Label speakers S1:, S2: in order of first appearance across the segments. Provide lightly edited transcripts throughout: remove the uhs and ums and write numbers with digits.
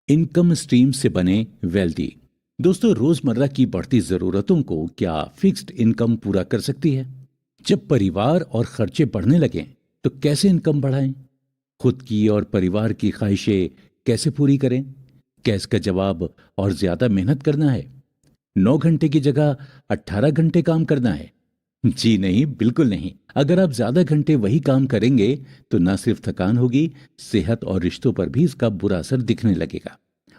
S1: Income stream से बने wealthy. दोस्तों, रोजमर्रा की बढ़ती जरूरतों को क्या फिक्स्ड इनकम पूरा कर सकती है? जब परिवार और खर्चे बढ़ने लगें तो कैसे इनकम बढ़ाएं? खुद की और परिवार की ख्वाहिशें कैसे पूरी करें? क्या इसका जवाब और ज्यादा मेहनत करना है? 9 घंटे की जगह 18 घंटे काम करना है? जी नहीं, बिल्कुल नहीं। अगर आप ज्यादा घंटे वही काम करेंगे तो ना सिर्फ थकान होगी, सेहत और रिश्तों पर भी इसका बुरा असर दिखने लगेगा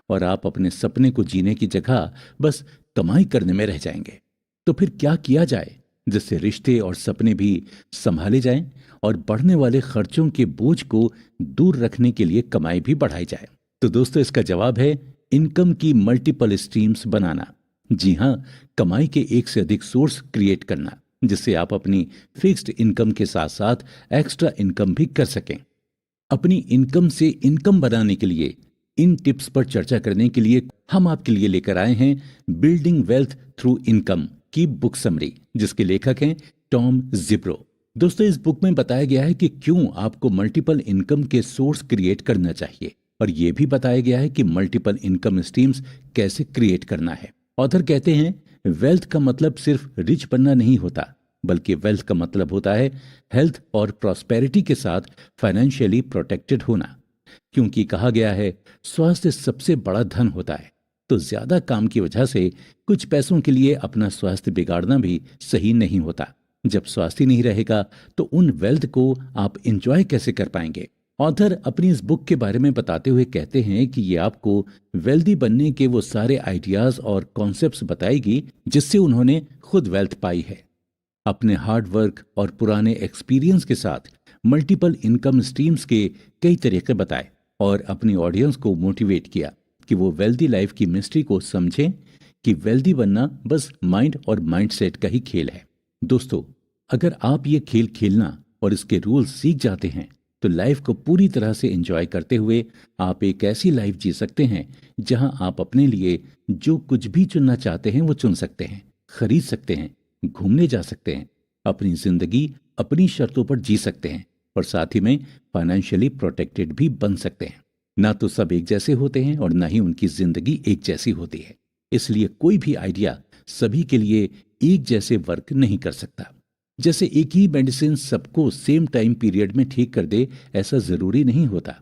S1: और आप अपने सपने को जीने की जगह बस कमाई करने में रह जाएंगे। तो फिर क्या किया जाए जिससे रिश्ते और सपने भी संभाले जाएं और बढ़ने वाले खर्चों के बोझ को दूर रखने के लिए कमाई भी बढ़ाई जाए? तो दोस्तों, इसका जवाब है इनकम की मल्टीपल स्ट्रीम्स बनाना। जी हाँ, कमाई के एक से अधिक सोर्स क्रिएट करना जिससे आप अपनी फिक्स्ड इनकम के साथ साथ एक्स्ट्रा इनकम भी कर सकें। अपनी इनकम से इनकम बनाने के लिए इन टिप्स पर चर्चा करने के लिए हम आपके लिए लेकर आए हैं बिल्डिंग वेल्थ थ्रू इनकम की बुक समरी, जिसके लेखक हैं टॉम जिब्रो। दोस्तों, इस बुक में बताया गया है कि क्यों आपको मल्टीपल इनकम के सोर्स क्रिएट करना चाहिए और यह भी बताया गया है कि मल्टीपल इनकम स्ट्रीम्स कैसे क्रिएट करना है। ऑथर कहते हैं वेल्थ का मतलब सिर्फ रिच बनना नहीं होता, बल्कि वेल्थ का मतलब होता है हेल्थ और प्रॉस्पेरिटी के साथ फाइनेंशियली प्रोटेक्टेड होना। क्योंकि कहा गया है स्वास्थ्य सबसे बड़ा धन होता है, तो ज्यादा काम की वजह से कुछ पैसों के लिए अपना स्वास्थ्य बिगाड़ना भी सही नहीं होता। जब स्वास्थ्य नहीं रहेगा तो उन वेल्थ को आप इंजॉय कैसे कर पाएंगे? ऑथर अपनी इस बुक के बारे में बताते हुए कहते हैं कि ये आपको वेल्दी बनने के वो सारे आइडियाज और कॉन्सेप्ट्स बताएगी जिससे उन्होंने खुद वेल्थ पाई है। अपने हार्ड वर्क और पुराने एक्सपीरियंस के साथ मल्टीपल इनकम स्ट्रीम्स के कई तरीके बताए और अपनी ऑडियंस को मोटिवेट किया कि वो वेल्दी लाइफ की मिस्ट्री को समझें कि वेल्दी बनना बस माइंड और माइंडसेट का ही खेल है। दोस्तों, अगर आप ये खेल खेलना और इसके रूल्स सीख जाते हैं तो लाइफ को पूरी तरह से एंजॉय करते हुए आप एक ऐसी लाइफ जी सकते हैं जहां आप अपने लिए जो कुछ भी चुनना चाहते हैं वो चुन सकते हैं, खरीद सकते हैं, घूमने जा सकते हैं, अपनी जिंदगी अपनी शर्तों पर जी सकते हैं और साथ ही में फाइनेंशियली प्रोटेक्टेड भी बन सकते हैं। ना तो सब एक जैसे होते हैं और ना ही उनकी जिंदगी एक जैसी होती है, इसलिए कोई भी आइडिया सभी के लिए एक जैसे वर्क नहीं कर सकता। जैसे एक ही मेडिसिन सबको सेम टाइम पीरियड में ठीक कर दे, ऐसा जरूरी नहीं होता।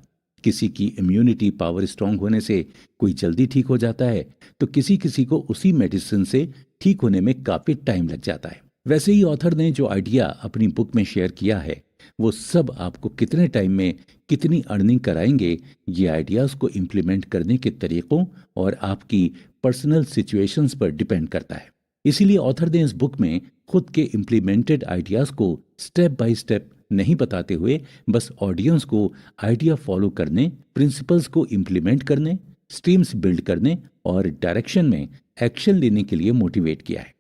S1: किसी की इम्यूनिटी पावर स्ट्रांग होने से कोई जल्दी ठीक हो जाता है, तो किसी किसी को उसी मेडिसिन से ठीक होने में काफी टाइम लग जाता है। वैसे ही ऑथर ने जो आइडिया अपनी बुक में शेयर किया है वो सब आपको कितने टाइम में कितनी अर्निंग कराएंगे, ये आइडियाज को इम्प्लीमेंट करने के तरीकों और आपकी पर्सनल सिचुएशंस पर डिपेंड करता है। इसीलिए ऑथर ने इस बुक में खुद के इम्प्लीमेंटेड आइडियाज को स्टेप बाय स्टेप नहीं बताते हुए बस ऑडियंस को आइडिया फॉलो करने, प्रिंसिपल्स को इम्प्लीमेंट करने, स्ट्रीम्स बिल्ड करने और डायरेक्शन में एक्शन लेने के लिए मोटिवेट किया है।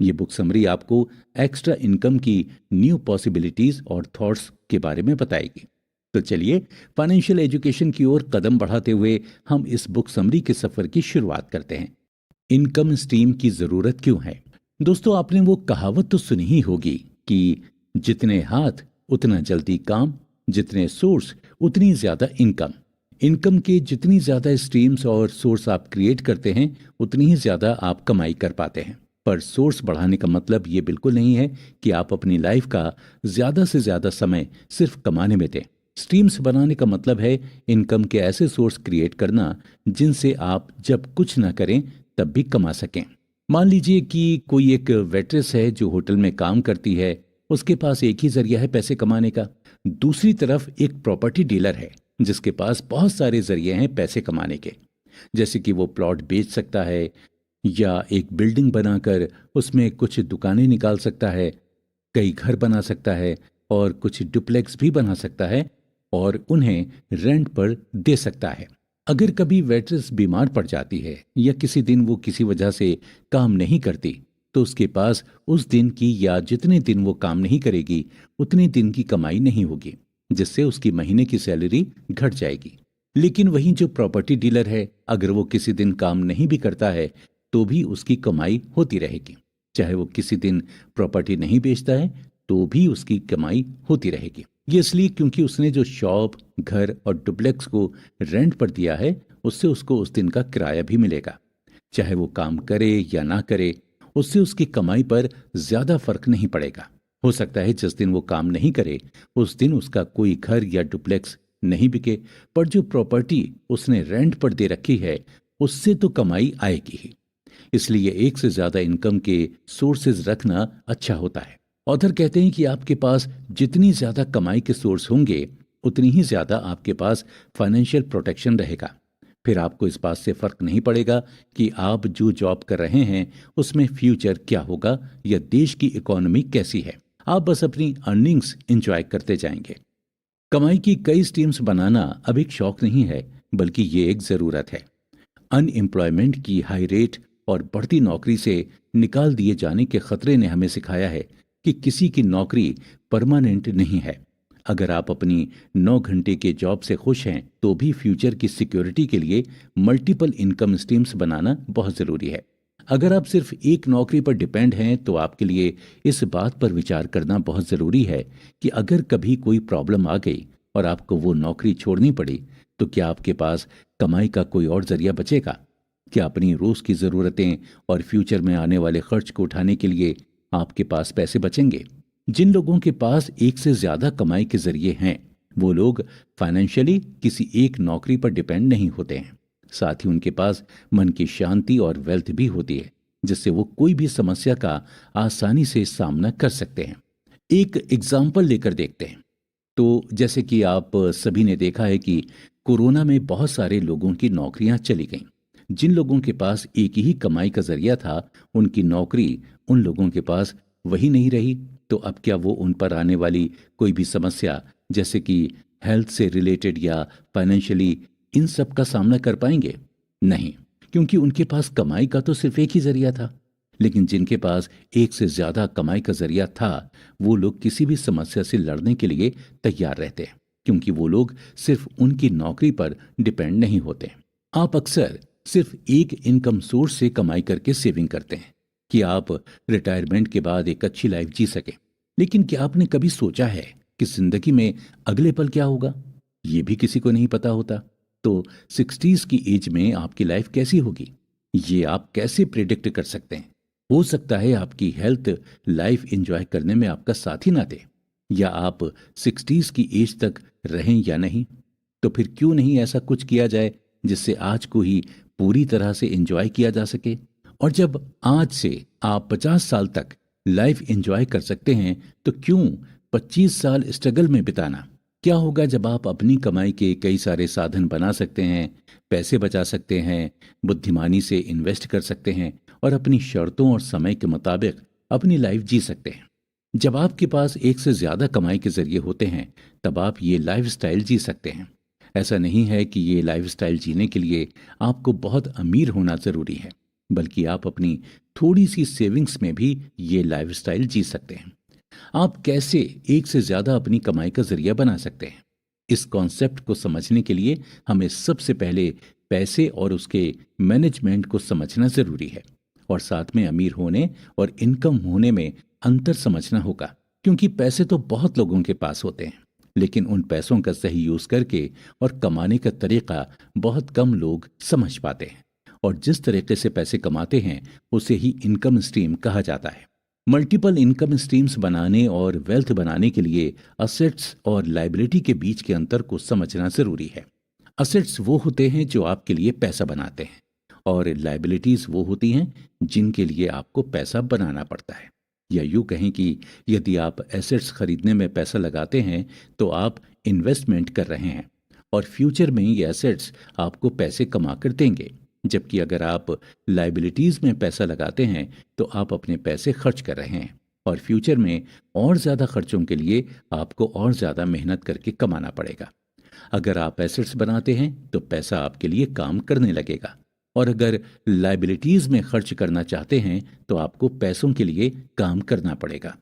S1: ये बुक समरी आपको एक्स्ट्रा इनकम की न्यू पॉसिबिलिटीज और थॉट्स के बारे में बताएगी। तो चलिए फाइनेंशियल एजुकेशन की ओर कदम बढ़ाते हुए हम इस बुक समरी के सफर की शुरुआत करते हैं। इनकम स्ट्रीम की जरूरत क्यों है? दोस्तों, आपने वो कहावत तो सुनी ही होगी कि जितने हाथ उतना जल्दी काम, जितने सोर्स उतनी ज्यादा इनकम। इनकम के जितनी ज्यादा स्ट्रीम्स और सोर्स आप क्रिएट करते हैं उतनी ही ज्यादा आप कमाई कर पाते हैं। पर सोर्स बढ़ाने का मतलब ये बिल्कुल नहीं है कि आप अपनी लाइफ का ज्यादा से ज्यादा समय सिर्फ कमाने में दें। स्ट्रीम्स बनाने का मतलब है इनकम के ऐसे सोर्स क्रिएट करना जिनसे आप जब कुछ ना करें तब भी कमा सकें। मान लीजिए कि कोई एक वेट्रेस है जो होटल में काम करती है, उसके पास एक ही जरिया है पैसे कमाने का। दूसरी तरफ एक प्रॉपर्टी डीलर है जिसके पास बहुत सारे जरिए हैं पैसे कमाने के, जैसे कि वो प्लॉट बेच सकता है या एक बिल्डिंग बनाकर उसमें कुछ दुकानें निकाल सकता है, कई घर बना सकता है और कुछ डुप्लेक्स भी बना सकता है और उन्हें रेंट पर दे सकता है। अगर कभी वेट्रेस बीमार पड़ जाती है या किसी दिन वो किसी वजह से काम नहीं करती तो उसके पास उस दिन की या जितने दिन वो काम नहीं करेगी उतने दिन की कमाई नहीं होगी, जिससे उसकी महीने की सैलरी घट जाएगी। लेकिन वहीं जो प्रॉपर्टी डीलर है, अगर वो किसी दिन काम नहीं भी करता है तो भी उसकी कमाई होती रहेगी। चाहे वो किसी दिन प्रॉपर्टी नहीं बेचता है तो भी उसकी कमाई होती रहेगी। ये इसलिए क्योंकि उसने जो शॉप, घर और डुप्लेक्स को रेंट पर दिया है उससे उसको उस दिन का किराया भी मिलेगा। चाहे वो काम करे या ना करे, उससे उसकी कमाई पर ज्यादा फर्क नहीं पड़ेगा। हो सकता है जिस दिन वो काम नहीं करे उस दिन उसका कोई घर या डुप्लेक्स नहीं बिके, पर जो प्रॉपर्टी उसने रेंट पर दे रखी है उससे तो कमाई आएगी ही। इसलिए एक से ज्यादा इनकम के सोर्सेज रखना अच्छा होता है। ऑथर कहते हैं कि आपके पास जितनी ज्यादा कमाई के सोर्स होंगे उतनी ही ज्यादा आपके पास फाइनेंशियल प्रोटेक्शन रहेगा। फिर आपको इस बात से फर्क नहीं पड़ेगा कि आप जो जॉब कर रहे हैं उसमें फ्यूचर क्या होगा या देश की इकोनॉमी कैसी है। आप बस अपनी अर्निंग्स एंजॉय करते जाएंगे। कमाई की कई स्ट्रीम्स बनाना अब एक शौक नहीं है, बल्कि ये एक जरूरत है। अनएम्प्लॉयमेंट की हाई रेट और बढ़ती नौकरी से निकाल दिए जाने के खतरे ने हमें सिखाया है कि किसी की नौकरी परमानेंट नहीं है। अगर आप अपनी 9 घंटे के जॉब से खुश हैं तो भी फ्यूचर की सिक्योरिटी के लिए मल्टीपल इनकम स्ट्रीम्स बनाना बहुत ज़रूरी है। अगर आप सिर्फ एक नौकरी पर डिपेंड हैं तो आपके लिए इस बात पर विचार करना बहुत ज़रूरी है कि अगर कभी कोई प्रॉब्लम आ गई और आपको वो नौकरी छोड़नी पड़ी तो क्या आपके पास कमाई का कोई और जरिया बचेगा? क्या अपनी रोज़ की ज़रूरतें और फ्यूचर में आने वाले खर्च को उठाने के लिए आपके पास पैसे बचेंगे? जिन लोगों के पास एक से ज्यादा कमाई के जरिए हैं वो लोग फाइनेंशियली किसी एक नौकरी पर डिपेंड नहीं होते हैं। साथ ही उनके पास मन की शांति और वेल्थ भी होती है जिससे वो कोई भी समस्या का आसानी से सामना कर सकते हैं। एक एग्जाम्पल लेकर देखते हैं। तो जैसे कि आप सभी ने देखा है कि कोरोना में बहुत सारे लोगों की नौकरियां चली गईं। जिन लोगों के पास एक ही कमाई का जरिया था उनकी नौकरी उन लोगों के पास वही नहीं रही। तो अब क्या वो उन पर आने वाली कोई भी समस्या जैसे कि हेल्थ से रिलेटेड या फाइनेंशियली इन सब का सामना कर पाएंगे? नहीं, क्योंकि उनके पास कमाई का तो सिर्फ एक ही जरिया था। लेकिन जिनके पास एक से ज्यादा कमाई का जरिया था वो लोग किसी भी समस्या से लड़ने के लिए तैयार रहते हैं, क्योंकि वो लोग सिर्फ उनकी नौकरी पर डिपेंड नहीं होते। आप अक्सर सिर्फ एक इनकम सोर्स से कमाई करके सेविंग करते हैं कि आप रिटायरमेंट के बाद एक अच्छी लाइफ जी सकें। लेकिन क्या आपने कभी सोचा है कि जिंदगी में अगले पल क्या होगा? ये भी किसी को नहीं पता होता। तो 60s की एज में आपकी लाइफ कैसी होगी ये आप कैसे प्रिडिक्ट कर सकते हैं? हो सकता है आपकी हेल्थ लाइफ एंजॉय करने में आपका साथ ही ना दे, या आप 60s की एज तक रहें या नहीं। तो फिर क्यों नहीं ऐसा कुछ किया जाए जिससे आज को ही पूरी तरह से एंजॉय किया जा सके? और जब आज से आप 50 साल तक लाइफ एंजॉय कर सकते हैं तो क्यों 25 साल स्ट्रगल में बिताना? क्या होगा जब आप अपनी कमाई के कई सारे साधन बना सकते हैं, पैसे बचा सकते हैं, बुद्धिमानी से इन्वेस्ट कर सकते हैं और अपनी शर्तों और समय के मुताबिक अपनी लाइफ जी सकते हैं? जब आपके पास एक से ज्यादा कमाई के जरिए होते हैं तब आप ये लाइफ स्टाइल जी सकते हैं। ऐसा नहीं है कि ये लाइफ स्टाइल जीने के लिए आपको बहुत अमीर होना जरूरी है, बल्कि आप अपनी थोड़ी सी सेविंग्स में भी ये लाइफस्टाइल जी सकते हैं। आप कैसे एक से ज्यादा अपनी कमाई का जरिया बना सकते हैं? इस कॉन्सेप्ट को समझने के लिए हमें सबसे पहले पैसे और उसके मैनेजमेंट को समझना जरूरी है, और साथ में अमीर होने और इनकम होने में अंतर समझना होगा। क्योंकि पैसे तो बहुत लोगों के पास होते हैं, लेकिन उन पैसों का सही यूज करके और कमाने का तरीका बहुत कम लोग समझ पाते हैं। और जिस तरीके से पैसे कमाते हैं उसे ही इनकम स्ट्रीम कहा जाता है। मल्टीपल इनकम स्ट्रीम्स बनाने और वेल्थ बनाने के लिए असेट्स और लायबिलिटी के बीच के अंतर को समझना जरूरी है। असेट्स वो होते हैं जो आपके लिए पैसा बनाते हैं, और लायबिलिटीज वो होती हैं जिनके लिए आपको पैसा बनाना पड़ता है। या यूं कहें कि यदि आप एसेट्स खरीदने में पैसा लगाते हैं तो आप इन्वेस्टमेंट कर रहे हैं, और फ्यूचर में ये एसेट्स आपको पैसे कमा कर देंगे। जबकि अगर आप लाइबिलिटीज में पैसा लगाते हैं तो आप अपने पैसे खर्च कर रहे हैं, और फ्यूचर में और ज्यादा खर्चों के लिए आपको और ज्यादा मेहनत करके कमाना पड़ेगा। अगर आप एसेट्स बनाते हैं तो पैसा आपके लिए काम करने लगेगा, और अगर लाइबिलिटीज में खर्च करना चाहते हैं तो आपको पैसों के लिए काम करना पड़ेगा।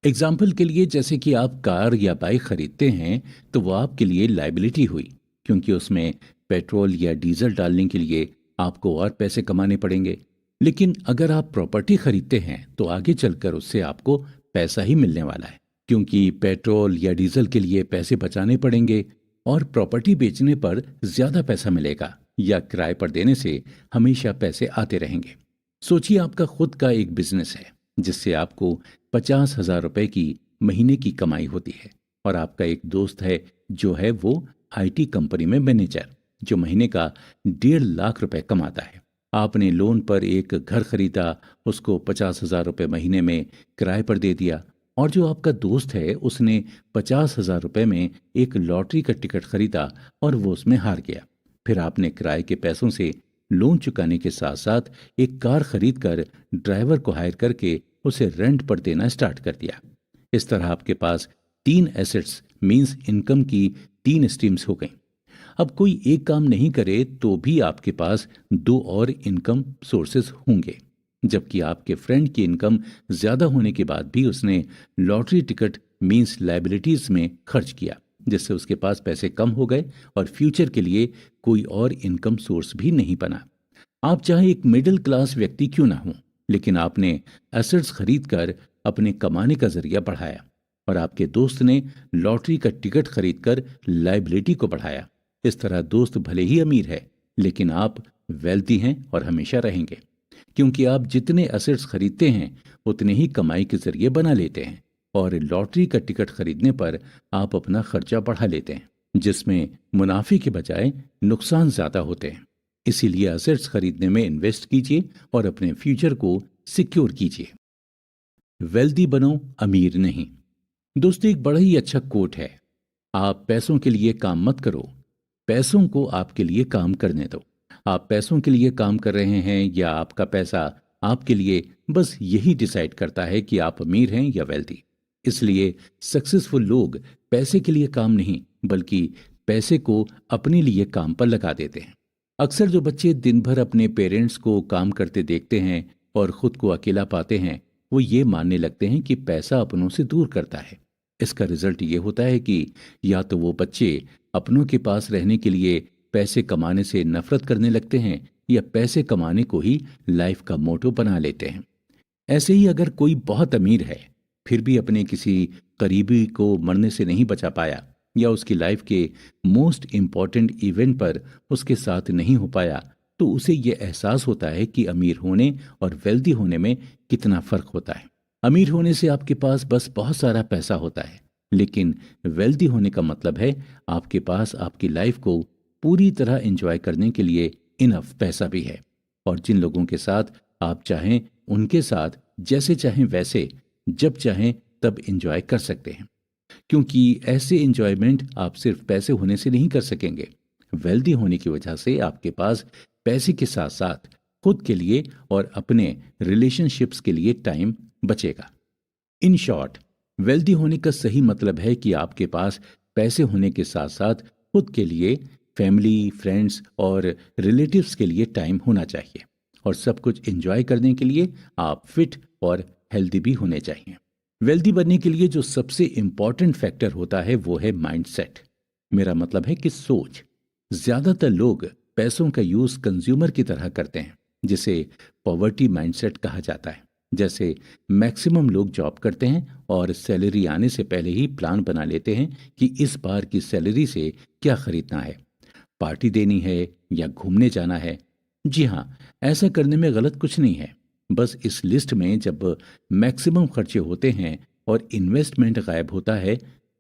S1: एग्जाम्पल के लिए, जैसे कि आप कार या बाइक खरीदते हैं तो वो आपके लिए लाइबिलिटी हुई, क्योंकि उसमें पेट्रोल या डीजल डालने के लिए आपको और पैसे कमाने पड़ेंगे। लेकिन अगर आप प्रॉपर्टी खरीदते हैं तो आगे चलकर उससे आपको पैसा ही मिलने वाला है, क्योंकि पेट्रोल या डीजल के लिए पैसे बचाने पड़ेंगे और प्रॉपर्टी बेचने पर ज्यादा पैसा मिलेगा। या किराए पर देने से हमेशा पैसे आते रहेंगे। सोचिए आपका खुद का एक बिजनेस है जिससे आपको 50,000 रुपए की महीने की कमाई होती है, और आपका एक दोस्त है जो है वो आईटी कंपनी में मैनेजर, जो महीने का 1.5 लाख रुपए कमाता है। आपने लोन पर एक घर खरीदा, उसको 50,000 रुपए महीने में किराए पर दे दिया, और जो आपका दोस्त है उसने 50,000 रुपए में एक लॉटरी का टिकट खरीदा और वो उसमें हार गया। फिर आपने किराए के पैसों से लोन चुकाने के साथ साथ एक कार खरीद कर ड्राइवर को हायर करके उसे रेंट पर देना स्टार्ट कर दिया। इस तरह आपके पास 3 एसेट्स मींस इनकम की 3 स्ट्रीम्स हो गई। अब कोई एक काम नहीं करे तो भी आपके पास 2 और इनकम सोर्सेस होंगे। जबकि आपके फ्रेंड की इनकम ज्यादा होने के बाद भी उसने लॉटरी टिकट मींस लाइबिलिटीज में खर्च किया, जिससे उसके पास पैसे कम हो गए और फ्यूचर के लिए कोई और इनकम सोर्स भी नहीं बना। आप चाहे एक मिडिल क्लास व्यक्ति क्यों ना हो, लेकिन आपने एसेट्स खरीद कर अपने कमाने का जरिया बढ़ाया, और आपके दोस्त ने लॉटरी का टिकट खरीदकर लाइबिलिटी को बढ़ाया। इस तरह दोस्त भले ही अमीर है, लेकिन आप वेल्दी हैं और हमेशा रहेंगे, क्योंकि आप जितने एसेट्स खरीदते हैं उतने ही कमाई के जरिए बना लेते हैं, और लॉटरी का टिकट खरीदने पर आप अपना खर्चा बढ़ा लेते हैं, जिसमें मुनाफे के बजाय नुकसान ज्यादा होते हैं। इसीलिए एसेट्स खरीदने में इन्वेस्ट कीजिए और अपने फ्यूचर को सिक्योर कीजिए। वेल्दी बनो, अमीर नहीं। दोस्तों, एक बड़ा ही अच्छा कोट है, आप पैसों के लिए काम मत करो, पैसों को आपके लिए काम करने दो। आप पैसों के लिए काम कर रहे हैं या आपका पैसा आपके लिए, बस यही डिसाइड करता है कि आप अमीर हैं या वेल्दी। इसलिए सक्सेसफुल लोग पैसे के लिए काम नहीं बल्कि पैसे को अपने लिए काम पर लगा देते हैं। अक्सर जो बच्चे दिन भर अपने पेरेंट्स को काम करते देखते हैं और खुद को अकेला पाते हैं, वो ये मानने लगते हैं कि पैसा अपनों से दूर करता है। इसका रिजल्ट ये होता है कि या तो वो बच्चे अपनों के पास रहने के लिए पैसे कमाने से नफरत करने लगते हैं, या पैसे कमाने को ही लाइफ का मोटो बना लेते हैं। ऐसे ही अगर कोई बहुत अमीर है फिर भी अपने किसी करीबी को मरने से नहीं बचा पाया, या उसकी लाइफ के मोस्ट इम्पॉर्टेंट इवेंट पर उसके साथ नहीं हो पाया, तो उसे यह एहसास होता है कि अमीर होने और वेल्दी होने में कितना फर्क होता है। अमीर होने से आपके पास बस बहुत सारा पैसा होता है, लेकिन वेल्दी होने का मतलब है आपके पास आपकी लाइफ को पूरी तरह एंजॉय करने के लिए इनफ पैसा भी है, और जिन लोगों के साथ आप चाहें उनके साथ जैसे चाहें वैसे जब चाहें तब एंजॉय कर सकते हैं, क्योंकि ऐसे एंजॉयमेंट आप सिर्फ पैसे होने से नहीं कर सकेंगे। वेल्दी होने की वजह से आपके पास पैसे के साथ साथ खुद के लिए और अपने रिलेशनशिप्स के लिए टाइम बचेगा। इन शॉर्ट, वेल्दी होने का सही मतलब है कि आपके पास पैसे होने के साथ साथ खुद के लिए, फैमिली, फ्रेंड्स और रिलेटिव्स के लिए टाइम होना चाहिए, और सब कुछ एंजॉय करने के लिए आप फिट और हेल्दी भी होने चाहिए। वेल्दी बनने के लिए जो सबसे इंपॉर्टेंट फैक्टर होता है वो है माइंडसेट। मेरा मतलब है कि सोच। ज्यादातर लोग पैसों का यूज कंज्यूमर की तरह करते हैं, जिसे पॉवर्टी माइंडसेट कहा जाता है। जैसे मैक्सिमम लोग जॉब करते हैं और सैलरी आने से पहले ही प्लान बना लेते हैं कि इस बार की सैलरी से क्या खरीदना है, पार्टी देनी है या घूमने जाना है। जी हाँ, ऐसा करने में गलत कुछ नहीं है, बस इस लिस्ट में जब मैक्सिमम खर्चे होते हैं और इन्वेस्टमेंट गायब होता है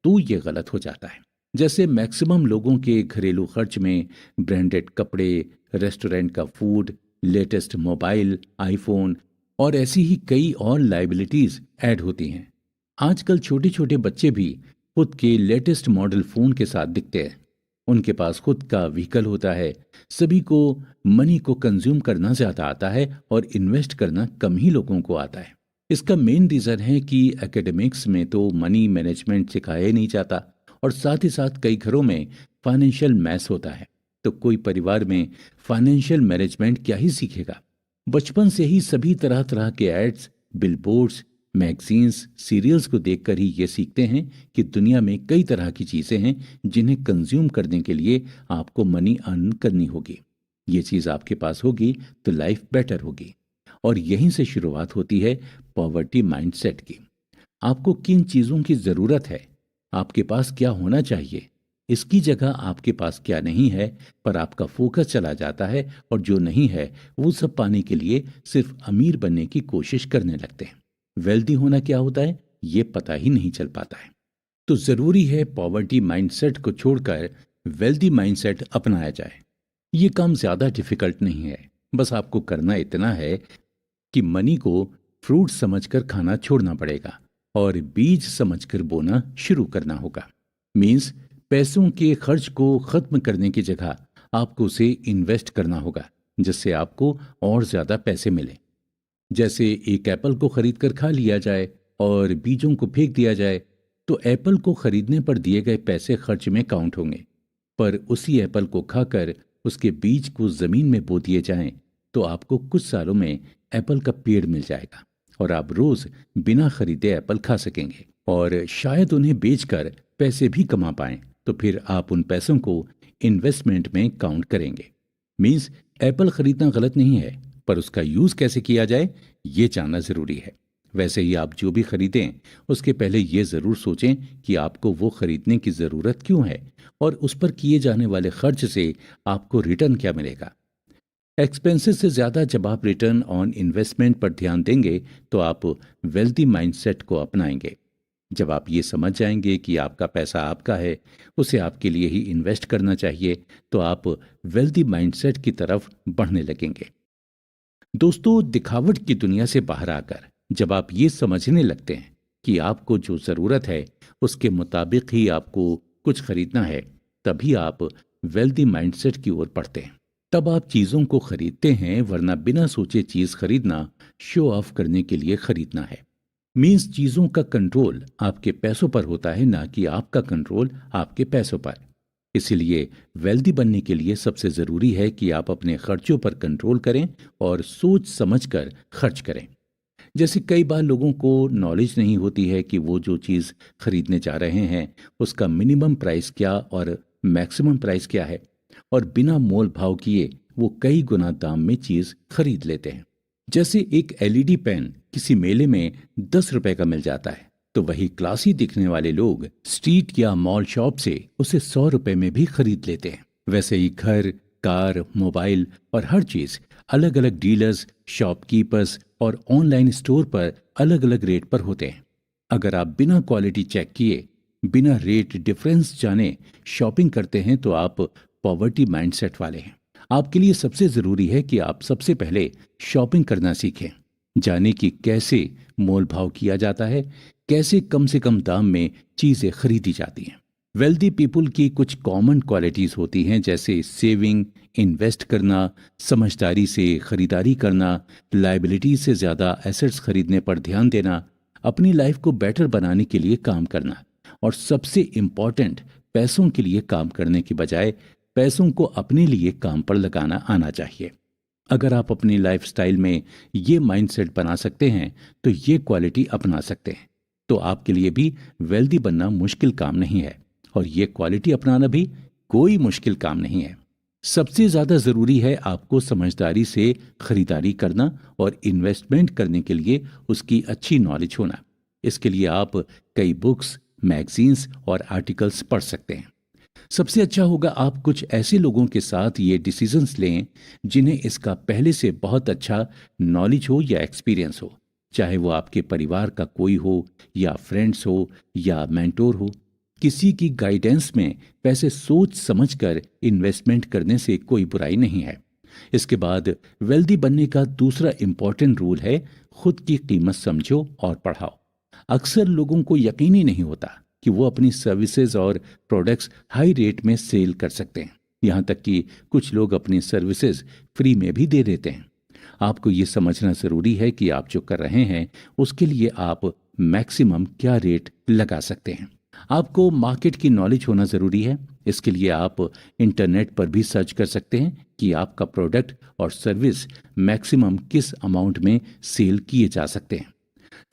S1: तो ये गलत हो जाता है। जैसे मैक्सिमम लोगों के घरेलू खर्च में ब्रांडेड कपड़े, रेस्टोरेंट का फूड, लेटेस्ट मोबाइल, आईफोन और ऐसी ही कई और लाइबिलिटीज ऐड होती हैं। आजकल छोटे छोटे बच्चे भी खुद के लेटेस्ट मॉडल फोन के साथ दिखते हैं, उनके पास खुद का व्हीकल होता है। सभी को मनी को कंज्यूम करना ज्यादा आता है और इन्वेस्ट करना कम ही लोगों को आता है। इसका मेन रीजन है कि एकेडमिक्स में तो मनी मैनेजमेंट सिखाया ही नहीं जाता, और साथ ही साथ कई घरों में फाइनेंशियल मैथ्स होता है, तो कोई परिवार में फाइनेंशियल मैनेजमेंट क्या ही सीखेगा। बचपन से ही सभी तरह तरह के एड्स, बिलबोर्ड्स, मैगजीन्स, सीरियल्स को देखकर ही ये सीखते हैं कि दुनिया में कई तरह की चीजें हैं जिन्हें कंज्यूम करने के लिए आपको मनी अर्न करनी होगी। ये चीज आपके पास होगी तो लाइफ बेटर होगी, और यहीं से शुरुआत होती है पॉवर्टी माइंडसेट की। आपको किन चीजों की जरूरत है, आपके पास क्या होना चाहिए, इसकी जगह आपके पास क्या नहीं है पर आपका फोकस चला जाता है और जो नहीं है वो सब पाने के लिए सिर्फ अमीर बनने की कोशिश करने लगते हैं। वेल्दी होना क्या होता है ये पता ही नहीं चल पाता है। तो जरूरी है पॉवर्टी माइंडसेट को छोड़कर वेल्दी माइंडसेट अपनाया जाए। ये काम ज्यादा डिफिकल्ट नहीं है, बस आपको करना इतना है कि मनी को फ्रूट समझकर खाना छोड़ना पड़ेगा और बीज समझकर बोना शुरू करना होगा। मीन्स पैसों के खर्च को खत्म करने की जगह आपको उसे इन्वेस्ट करना होगा, जिससे आपको और ज्यादा पैसे मिले। जैसे एक एप्पल को खरीद कर खा लिया जाए और बीजों को फेंक दिया जाए, तो एप्पल को खरीदने पर दिए गए पैसे खर्च में काउंट होंगे, पर उसी एप्पल को खाकर उसके बीज को जमीन में बो दिए जाएं, तो आपको कुछ सालों में एप्पल का पेड़ मिल जाएगा और आप रोज बिना खरीदे एप्पल खा सकेंगे और शायद उन्हें बेचकर पैसे भी कमा पाएं। तो फिर आप उन पैसों को इन्वेस्टमेंट में काउंट करेंगे। मीन्स एप्पल खरीदना गलत नहीं है, पर उसका यूज कैसे किया जाए ये जानना जरूरी है। वैसे ही आप जो भी खरीदें उसके पहले ये जरूर सोचें कि आपको वो खरीदने की जरूरत क्यों है और उस पर किए जाने वाले खर्च से आपको रिटर्न क्या मिलेगा। एक्सपेंसेस से ज्यादा जब आप रिटर्न ऑन इन्वेस्टमेंट पर ध्यान देंगे तो आप वेल्दी माइंडसेट को अपनाएंगे। जब आप ये समझ जाएंगे कि आपका पैसा आपका है, उसे आपके लिए ही इन्वेस्ट करना चाहिए, तो आप वेल्दी माइंडसेट की तरफ बढ़ने लगेंगे। दोस्तों, दिखावट की दुनिया से बाहर आकर जब आप ये समझने लगते हैं कि आपको जो जरूरत है उसके मुताबिक ही आपको कुछ खरीदना है, तभी आप वेल्दी माइंडसेट की ओर बढ़ते हैं। तब आप चीजों को खरीदते हैं, वरना बिना सोचे चीज खरीदना शो ऑफ करने के लिए खरीदना है। मीन्स चीजों का कंट्रोल आपके पैसों पर होता है, ना कि आपका कंट्रोल आपके पैसों पर। इसलिए वेल्दी बनने के लिए सबसे जरूरी है कि आप अपने खर्चों पर कंट्रोल करें और सोच समझकर खर्च करें। जैसे कई बार लोगों को नॉलेज नहीं होती है कि वो जो चीज़ खरीदने जा रहे हैं उसका मिनिमम प्राइस क्या और मैक्सिमम प्राइस क्या है, और बिना मोल भाव किए वो कई गुना दाम में चीज़ खरीद लेते हैं। जैसे एक एलईडी पेन किसी मेले में 10 रुपए का मिल जाता है, तो वही क्लासी दिखने वाले लोग स्ट्रीट या मॉल शॉप से उसे 100 रुपए में भी खरीद लेते हैं। वैसे ही घर, कार, मोबाइल और हर चीज अलग अलग डीलर्स, शॉपकीपर्स और ऑनलाइन स्टोर पर अलग अलग रेट पर होते हैं। अगर आप बिना क्वालिटी चेक किए, बिना रेट डिफरेंस जाने शॉपिंग करते हैं तो आप पॉवर्टी माइंडसेट वाले हैं। आपके लिए सबसे जरूरी है कि आप सबसे पहले शॉपिंग करना सीखें, जाने कि कैसे मोल भाव किया जाता है, कैसे कम से कम दाम में चीजें खरीदी जाती हैं। वेल्दी पीपुल की कुछ कॉमन क्वालिटीज होती हैं, जैसे सेविंग, इन्वेस्ट करना, समझदारी से खरीदारी करना, लायबिलिटी से ज्यादा एसेट्स खरीदने पर ध्यान देना, अपनी लाइफ को बेटर बनाने के लिए काम करना, और सबसे इम्पॉर्टेंट, पैसों के लिए काम करने की बजाय पैसों को अपने लिए काम पर लगाना आना चाहिए। अगर आप अपनी लाइफस्टाइल में ये माइंडसेट बना सकते हैं तो ये क्वालिटी अपना सकते हैं, तो आपके लिए भी वेल्दी बनना मुश्किल काम नहीं है और ये क्वालिटी अपनाना भी कोई मुश्किल काम नहीं है। सबसे ज्यादा जरूरी है आपको समझदारी से खरीदारी करना और इन्वेस्टमेंट करने के लिए उसकी अच्छी नॉलेज होना। इसके लिए आप कई बुक्स, मैगजीन्स और आर्टिकल्स पढ़ सकते हैं। सबसे अच्छा होगा आप कुछ ऐसे लोगों के साथ ये डिसीजंस लें जिन्हें इसका पहले से बहुत अच्छा नॉलेज हो या एक्सपीरियंस हो, चाहे वो आपके परिवार का कोई हो या फ्रेंड्स हो या मेंटोर हो। किसी की गाइडेंस में पैसे सोच समझकर इन्वेस्टमेंट करने से कोई बुराई नहीं है। इसके बाद वेल्दी बनने का दूसरा इंपॉर्टेंट रूल है, खुद की कीमत समझो और बढ़ाओ। अक्सर लोगों को यकीन ही नहीं होता कि वो अपनी सर्विसेज और प्रोडक्ट्स हाई रेट में सेल कर सकते हैं। यहाँ तक कि कुछ लोग अपनी सर्विसेज फ्री में भी दे देते हैं। आपको ये समझना जरूरी है कि आप जो कर रहे हैं उसके लिए आप मैक्सिमम क्या रेट लगा सकते हैं। आपको मार्केट की नॉलेज होना जरूरी है। इसके लिए आप इंटरनेट पर भी सर्च कर सकते हैं कि आपका प्रोडक्ट और सर्विस मैक्सिमम किस अमाउंट में सेल किए जा सकते हैं।